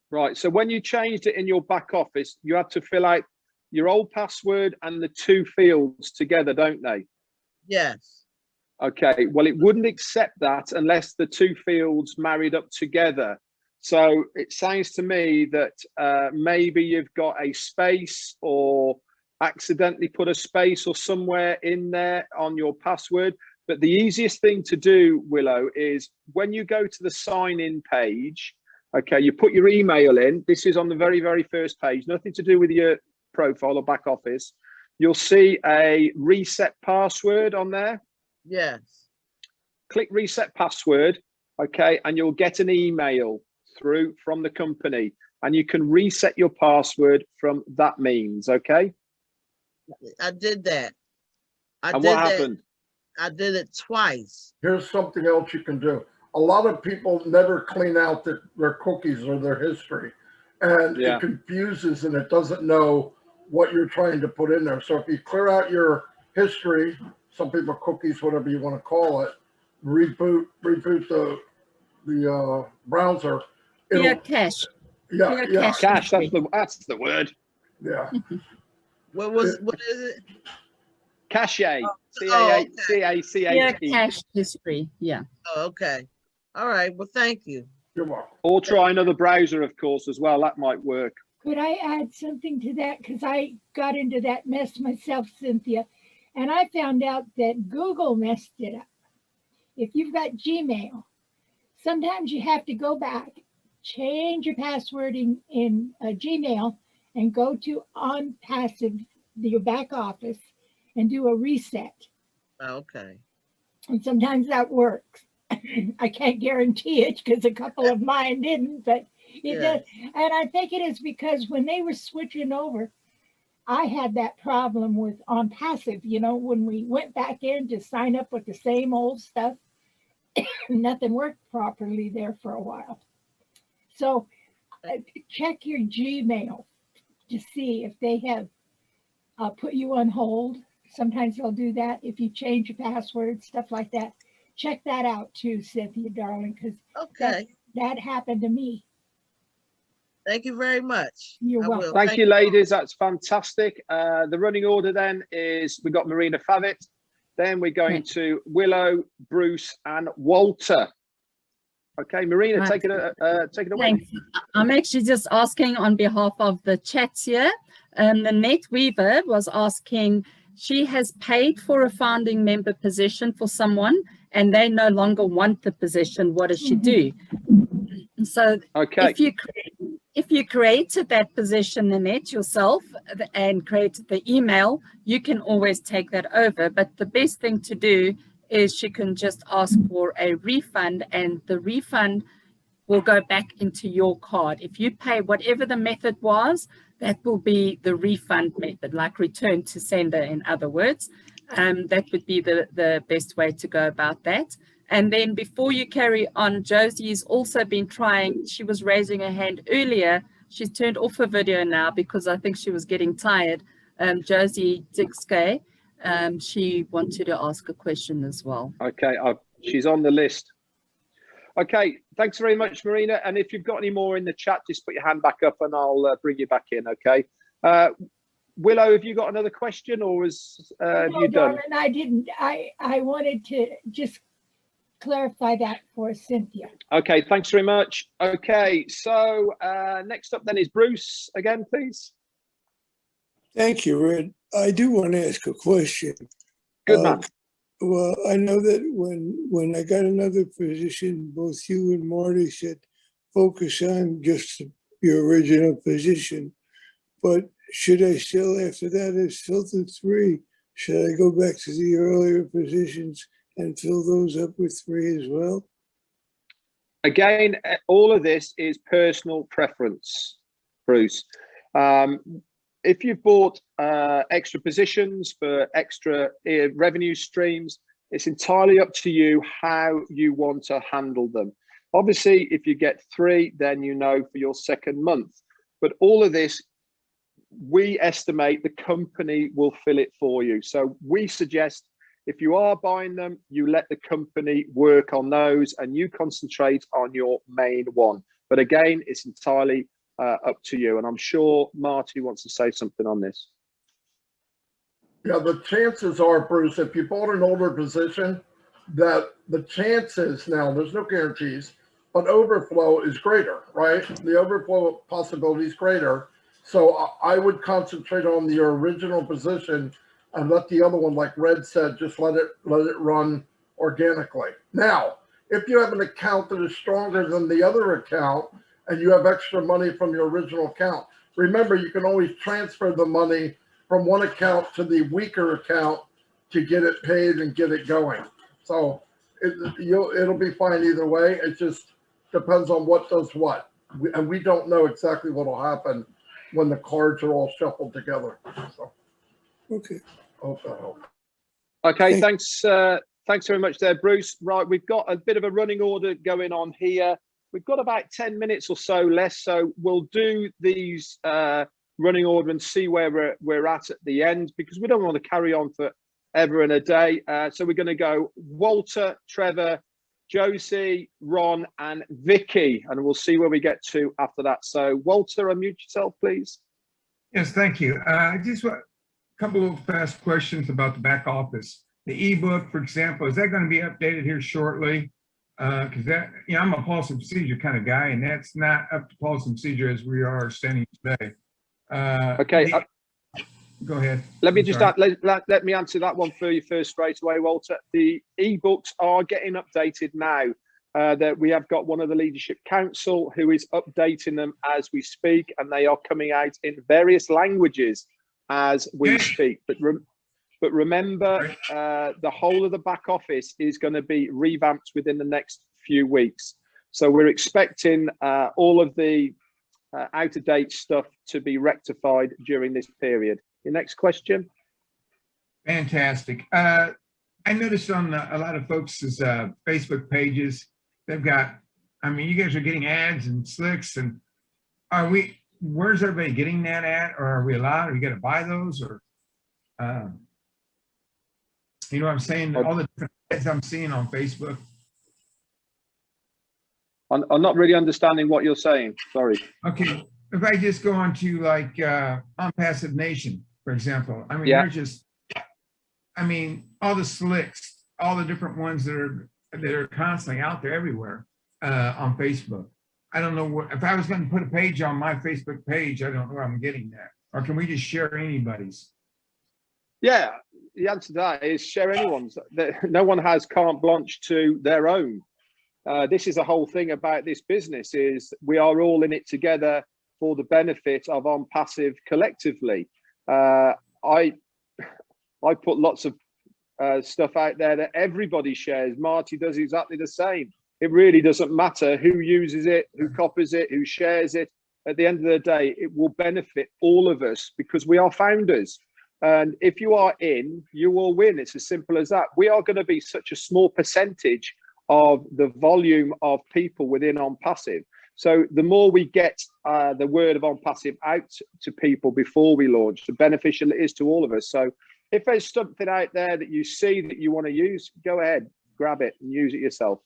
Right, so when you changed it in your back office, you had to fill out your old password and the 2 fields together, don't they? Yes. Okay, well, it wouldn't accept that unless the 2 fields married up together. So it sounds to me that maybe you've got a space or accidentally put a space or somewhere in there on your password. But the easiest thing to do, Willow, is when you go to the sign in page, okay, you put your email in. This is on the very, very first page, nothing to do with your profile or back office. You'll see a reset password on there. Yes. Click reset password, okay, and you'll get an email through from the company, and you can reset your password from that means, okay? I did that. And what happened? I did it twice. Here's something else you can do. A lot of people never clean out their cookies or their history, and it confuses and it doesn't know what you're trying to put in there. So if you clear out your history, some people cookies, whatever you want to call it, reboot the browser. Clear cache. Cache. Cache. That's the word. Yeah. What is it? Cache. C-A-C-A-C-H-E. Clear cache history. Yeah. Oh, okay. All right. Well, thank you. You're welcome. Or try another browser, of course, as well. That might work. Could I add something to that? Because I got into that mess myself, Cynthia, and I found out that Google messed it up. If you've got Gmail, sometimes you have to go back, change your password in Gmail, and go to Onpassive, your back office, and do a reset. Okay. And sometimes that works. I can't guarantee it because a couple of mine didn't, but it does. And I think it is because when they were switching over, I had that problem with Onpassive. You know, when we went back in to sign up with the same old stuff, nothing worked properly there for a while. So check your Gmail to see if they have put you on hold. Sometimes they'll do that if you change your password, stuff like that. Check that out too, Cynthia, darling, because that happened to me. Thank you very much. You're welcome. Thank you, ladies. That's fantastic. The running order then is we've got Marina Favit, then we're going to Willow, Bruce, and Walter. Okay, Marina, take it away. Thanks. I'm actually just asking on behalf of the chats here. Nanette Weaver was asking, she has paid for a founding member position for someone and they no longer want the position. What does she do? So if you created that position, Nanette, yourself and created the email, you can always take that over. But the best thing to do is she can just ask for a refund, and the refund will go back into your card. If you pay whatever the method was, that will be the refund method, like return to sender, in other words. That would be the best way to go about that. And then before you carry on, Josie has also been trying, she was raising her hand earlier. She's turned off her video now because I think she was getting tired. Josie Dixke, she wanted to ask a question as well. Okay, she's on the list. Okay, thanks very much, Marina. And if you've got any more in the chat, just put your hand back up and I'll bring you back in, okay? Willow, have you got another question, or have you done? Darling, I didn't. I wanted to just clarify that for Cynthia. Okay, thanks very much. Okay, so next up then is Bruce again, please. Thank you, Red. I do want to ask a question. Good man. Well, I know that when I got another position, both you and Marty said focus on just your original position. But should I still, after that, as filter 3, should I go back to the earlier positions and fill those up with 3 as well? Again, all of this is personal preference, Bruce. If you've bought extra positions for extra revenue streams, it's entirely up to you how you want to handle them. Obviously, if you get 3, then you know for your second month. But all of this, we estimate the company will fill it for you. So we suggest if you are buying them, you let the company work on those and you concentrate on your main one. But again, it's entirely up to you. And I'm sure Marty wants to say something on this. Yeah, the chances are, Bruce, if you bought an older position, that the chances now, there's no guarantees, but overflow is greater, right? The overflow possibility is greater. So I would concentrate on your original position and let the other one, like Red said, just let it run organically. Now, if you have an account that is stronger than the other account and you have extra money from your original account, remember you can always transfer the money from one account to the weaker account to get it paid and get it going. So it'll be fine either way. It just depends on what does what. And we don't know exactly what will happen when the cards are all shuffled together. So, Okay. hope that helps. Okay, thanks very much there, Bruce. Right, we've got a bit of a running order going on here. We've got about 10 minutes or so less, so we'll do these running order and see where we're at the end, because we don't want to carry on for ever and a day. So we're going to go Walter, Trevor, Josie, Ron, and Vicky, and we'll see where we get to after that. So Walter, unmute yourself, please. Yes, thank you. Just a couple of fast questions about the back office. The ebook, for example, is that going to be updated here shortly? Because that, I'm a policy and procedure kind of guy, and that's not up to policy and procedure as we are standing today. Okay. Go ahead. Let me just let me answer that one for you first straight away, Walter. The ebooks are getting updated now. That we have got one of the Leadership Council who is updating them as we speak, and they are coming out in various languages as we speak. But remember, the whole of the back office is going to be revamped within the next few weeks. So we're expecting all of the out-of-date stuff to be rectified during this period. Your next question. Fantastic. I noticed on a lot of folks' Facebook pages, they've got, you guys are getting ads and slicks, and where's everybody getting that at? Or are we allowed? Are you going to buy those? Or, you know what I'm saying? All the different ads I'm seeing on Facebook. I'm not really understanding what you're saying. Sorry. Okay. If I just go on to like Onpassive Nation, for example, they're just, all the slicks, all the different ones that are constantly out there everywhere on Facebook. I don't know if I was going to put a page on my Facebook page, I don't know where I'm getting that. Or can we just share anybody's? Yeah, the answer to that is share anyone's. No one has carte blanche to their own. This is the whole thing about this business, is we are all in it together for the benefit of Onpassive collectively. I put lots of stuff out there that everybody shares. Marty does exactly the same. It really doesn't matter who uses it, who copies it, who shares it. At the end of the day, it will benefit all of us because we are founders. And if you are in, you will win. It's as simple as that. We are going to be such a small percentage of the volume of people within Onpassive. So the more we get the word of Onpassive out to people before we launch, the beneficial it is to all of us. So if there's something out there that you see that you want to use, go ahead, grab it and use it yourself.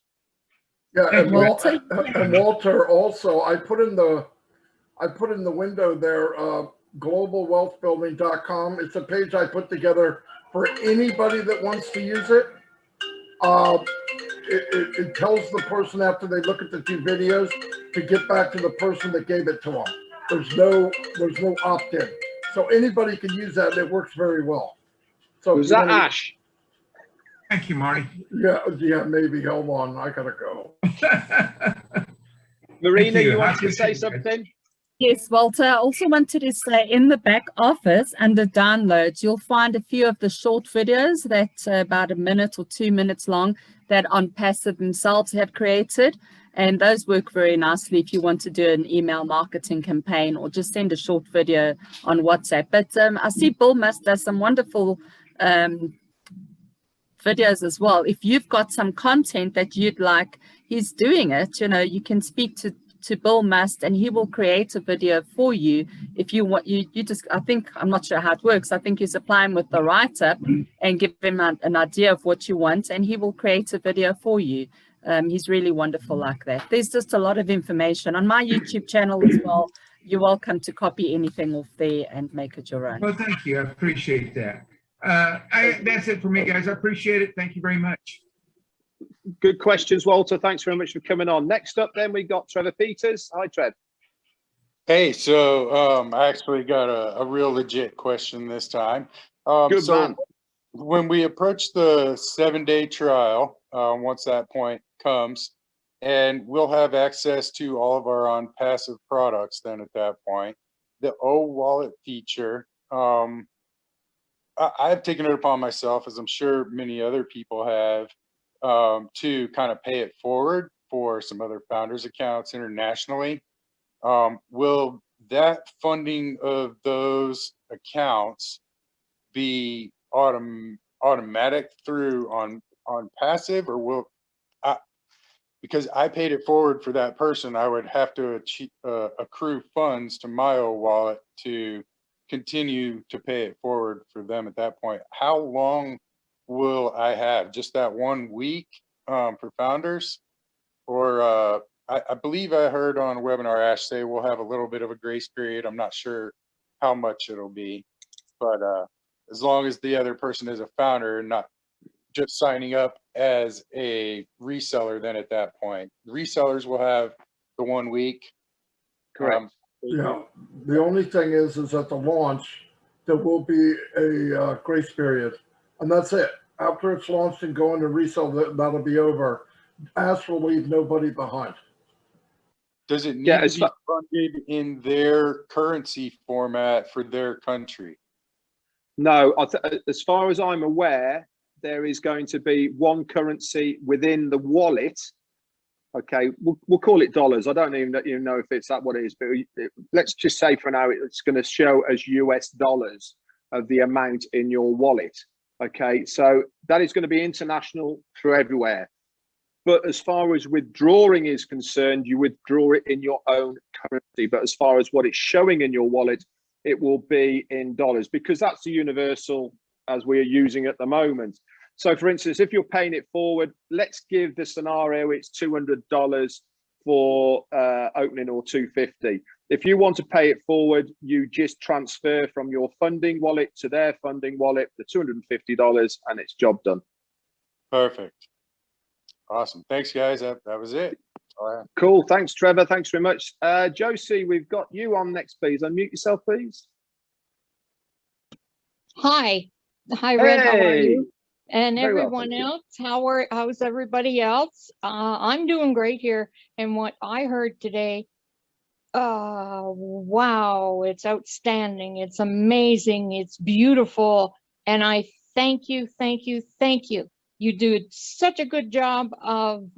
Yeah, and Walter, also, I put in the window there, globalwealthbuilding.com. It's a page I put together for anybody that wants to use it. It tells the person after they look at the 2 videos to get back to the person that gave it to them. There's no opt-in. So anybody can use that, and it works very well. So was that Ash? Thank you, Marty. Yeah, maybe. Hold on, I gotta go. Marina, you want to say something? Yes, Walter, I also wanted to say in the back office under downloads, you'll find a few of the short videos that about a minute or 2 minutes long that Onpassive themselves have created. And those work very nicely if you want to do an email marketing campaign or just send a short video on WhatsApp. But I see Bill Must does some wonderful videos as well. If you've got some content that you'd like, he's doing it, you can speak to Bill Must and he will create a video for you. If you want, you just, I'm not sure how it works. I think you supply him with the write-up and give him an idea of what you want and he will create a video for you. He's really wonderful like that. There's just a lot of information on my YouTube channel as well. You're welcome to copy anything off there and make it your own. Well, thank you. I appreciate that. That's it for me, guys. I appreciate it. Thank you very much. Good questions, Walter. Thanks very much for coming on. Next up, then, we got Trevor Peters. Hi, Trev. Hey, so I actually got a real legit question this time. Good So man. when we approach the 7-day trial, once that point comes, and we'll have access to all of our Onpassive products then at that point, the O wallet feature, I've taken it upon myself, as I'm sure many other people have, to kind of pay it forward for some other founders accounts internationally. Will that funding of those accounts be automatic through on passive, or will I, because I paid it forward for that person, I would have to accrue funds to my old wallet to continue to pay it forward for them at that point? How long will I have? Just that 1 week for founders? Or I believe I heard on a webinar Ash say we'll have a little bit of a grace period. I'm not sure how much it'll be, but as long as the other person is a founder and not just signing up as a reseller, then at that point, the resellers will have the 1 week. Correct. Yeah, the only thing is at the launch, there will be a grace period, and that's it. After it's launched and going to resell, that'll be over. Ask will leave nobody behind. Does it need Yeah, to be funded in their currency format for their country? No, as far as I'm aware, there is going to be one currency within the wallet. Okay, we'll call it dollars. I don't even know if it's what it is, but let's just say for now it's going to show as US dollars of the amount in your wallet. Okay, so that is going to be international through everywhere. But as far as withdrawing is concerned, you withdraw it in your own currency. But as far as what it's showing in your wallet, it will be in dollars, because that's the universal as we are using at the moment. So for instance, if you're paying it forward, let's give the scenario it's $200 for opening, or $250. If you want to pay it forward, you just transfer from your funding wallet to their funding wallet, the $250, and it's job done. Perfect. Awesome. Thanks, guys. That was it. Cool. Thanks, Trevor. Thanks very much. Josie, we've got you on next, please. Unmute yourself, please. Hi. Hi, Red. How are Hey. you? And Very well, everyone thank you. else, how's everybody else? I'm doing great here. And what I heard today, wow, it's outstanding. It's amazing. It's beautiful. And I thank you, thank you, thank you. You did such a good job of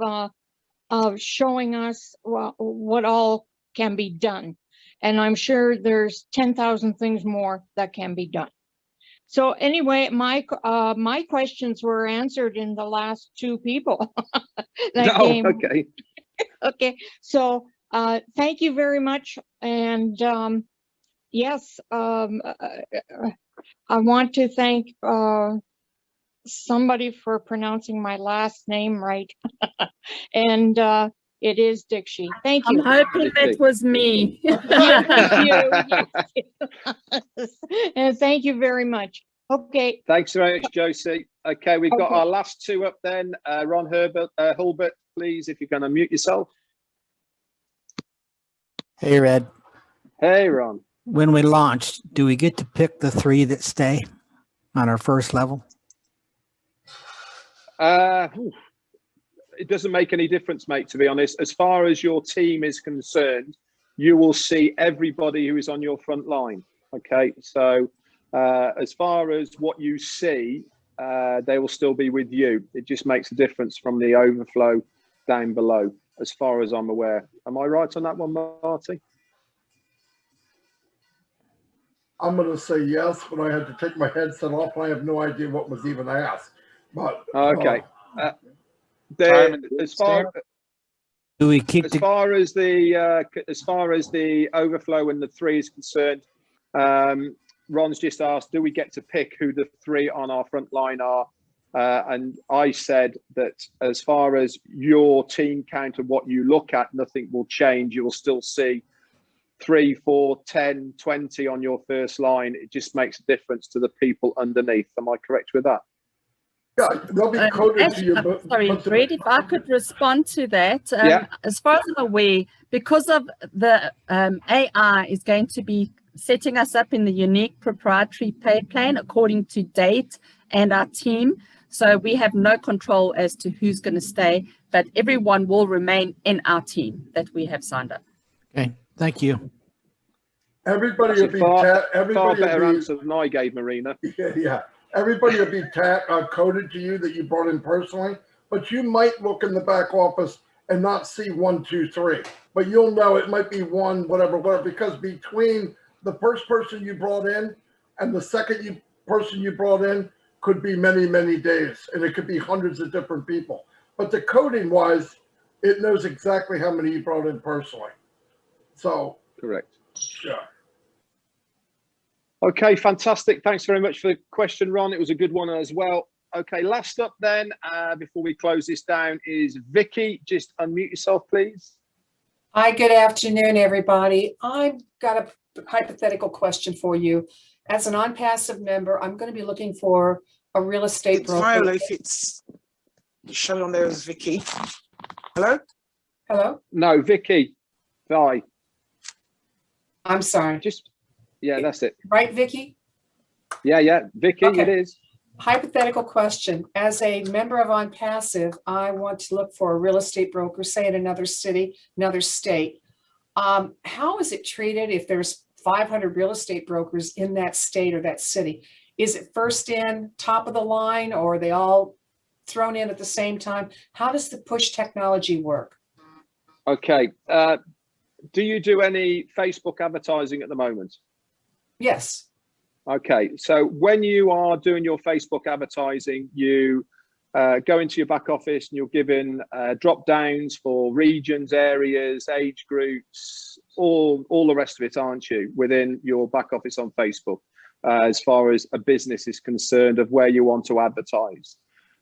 showing us what all can be done. And I'm sure there's 10,000 things more that can be done. So anyway, my questions were answered in the last two people that came. Okay. Okay. So thank you very much. And yes, I want to thank somebody for pronouncing my last name right. And it is Dixie. Thank you. I'm hoping that was me. Yes. And thank you very much. Okay. Thanks very much, Josie. Okay, we've got our last two up then. Ron Hulbert, please, if you can unmute yourself. Hey, Red. Hey, Ron. When we launch, do we get to pick the 3 that stay on our first level? It doesn't make any difference, mate, to be honest. As far as your team is concerned, you will see everybody who is on your front line. Okay, so as far as what you see, they will still be with you. It just makes a difference from the overflow down below, as far as I'm aware. Am I right on that one, Marty? I'm going to say yes, but I had to take my headset off. I have no idea what was even asked. But okay. As far as the overflow and the 3 is concerned, Ron's just asked, do we get to pick who the 3 on our front line are? And I said that as far as your team count and what you look at, nothing will change. You will still see 3, 4, 10, 20 on your first line. It just makes a difference to the people underneath. Am I correct with that? Yeah, they'll be coded to you. Sorry, Fred, if I could respond to that. Yeah. As far as I'm aware, because of the AI is going to be setting us up in the unique proprietary pay plan according to date and our team. So we have no control as to who's going to stay, but everyone will remain in our team that we have signed up. Okay, thank you. Everybody will be far everybody better will be, answer than I gave, Marina. yeah. Everybody will be coded to you that you brought in personally, but you might look in the back office and not see 1, 2, 3. But you'll know it might be 1, whatever, because between the first person you brought in and the second person you brought in could be many, many days, and it could be hundreds of different people. But the coding wise, it knows exactly how many you brought in personally. So correct. Yeah. Okay, fantastic. Thanks very much for the question, Ron. It was a good one as well. Okay, last up then, before we close this down, is Vicky. Just unmute yourself, please. Hi, good afternoon, everybody. I've got a hypothetical question for you. As an Onpassive member, I'm going to be looking for a real estate broker. Viola, if it's shown on there as Vicky. Hello? Hello? No, Vicky. Bye. I'm sorry. Yeah, that's it. Right, Vicky? Yeah. Vicky, Okay. It is. Hypothetical question. As a member of Onpassive, I want to look for a real estate broker, say in another city, another state. How is it treated if there's 500 real estate brokers in that state or that city? Is it first in, top of the line, or are they all thrown in at the same time? How does the push technology work? Okay. Do you do any Facebook advertising at the moment? Yes. Okay. So when you are doing your Facebook advertising, you go into your back office and you're given drop downs for regions, areas, age groups, all the rest of it, aren't you, within your back office on Facebook, as far as a business is concerned of where you want to advertise.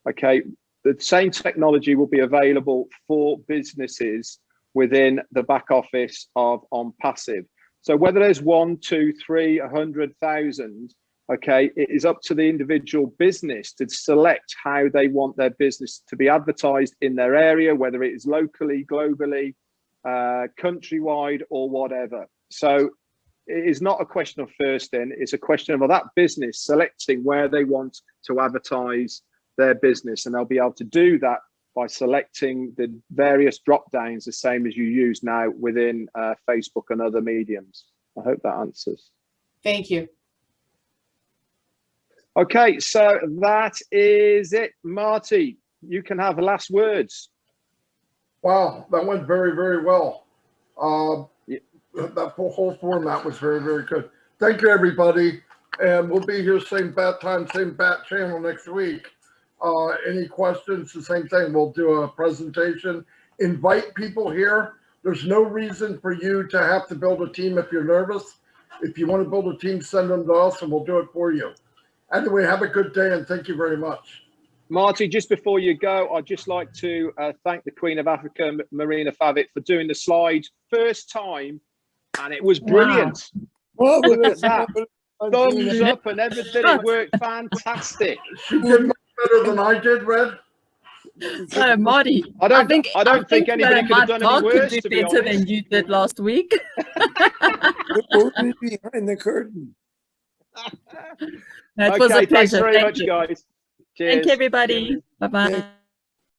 Okay. The same technology will be available for businesses within the back office of Onpassive. So whether there's 1, 2, 3, 100,000, okay, it is up to the individual business to select how they want their business to be advertised in their area, whether it is locally, globally, countrywide, or whatever. So it is not a question of first in, it's a question of that business selecting where they want to advertise their business, and they'll be able to do that by selecting the various drop downs, the same as you use now within Facebook and other mediums. I hope that answers. Thank you. Okay, so that is it. Marty, you can have the last words. Wow, that went very, very well. That whole format was very, very good. Thank you, everybody. And we'll be here same bat time, same bat channel next week. Any questions, the same thing. We'll do a presentation. Invite people here. There's no reason for you to have to build a team if you're nervous. If you want to build a team, send them to us and we'll do it for you. Anyway, have a good day and thank you very much. Marty, just before you go, I'd just like to thank the Queen of Africa, Marina Favitt, for doing the slide first time, and it was brilliant. Wow. Look at that. Thumbs up and everything. It worked fantastic. She did much better than I did, Red. So, Marty, I don't think anybody could have done any worse, could to do be better honest. than you did last week. The curtain behind the curtain. That was a Okay, thanks pleasure. very Thank much, you. guys. Cheers. Thank you, everybody. Bye-bye.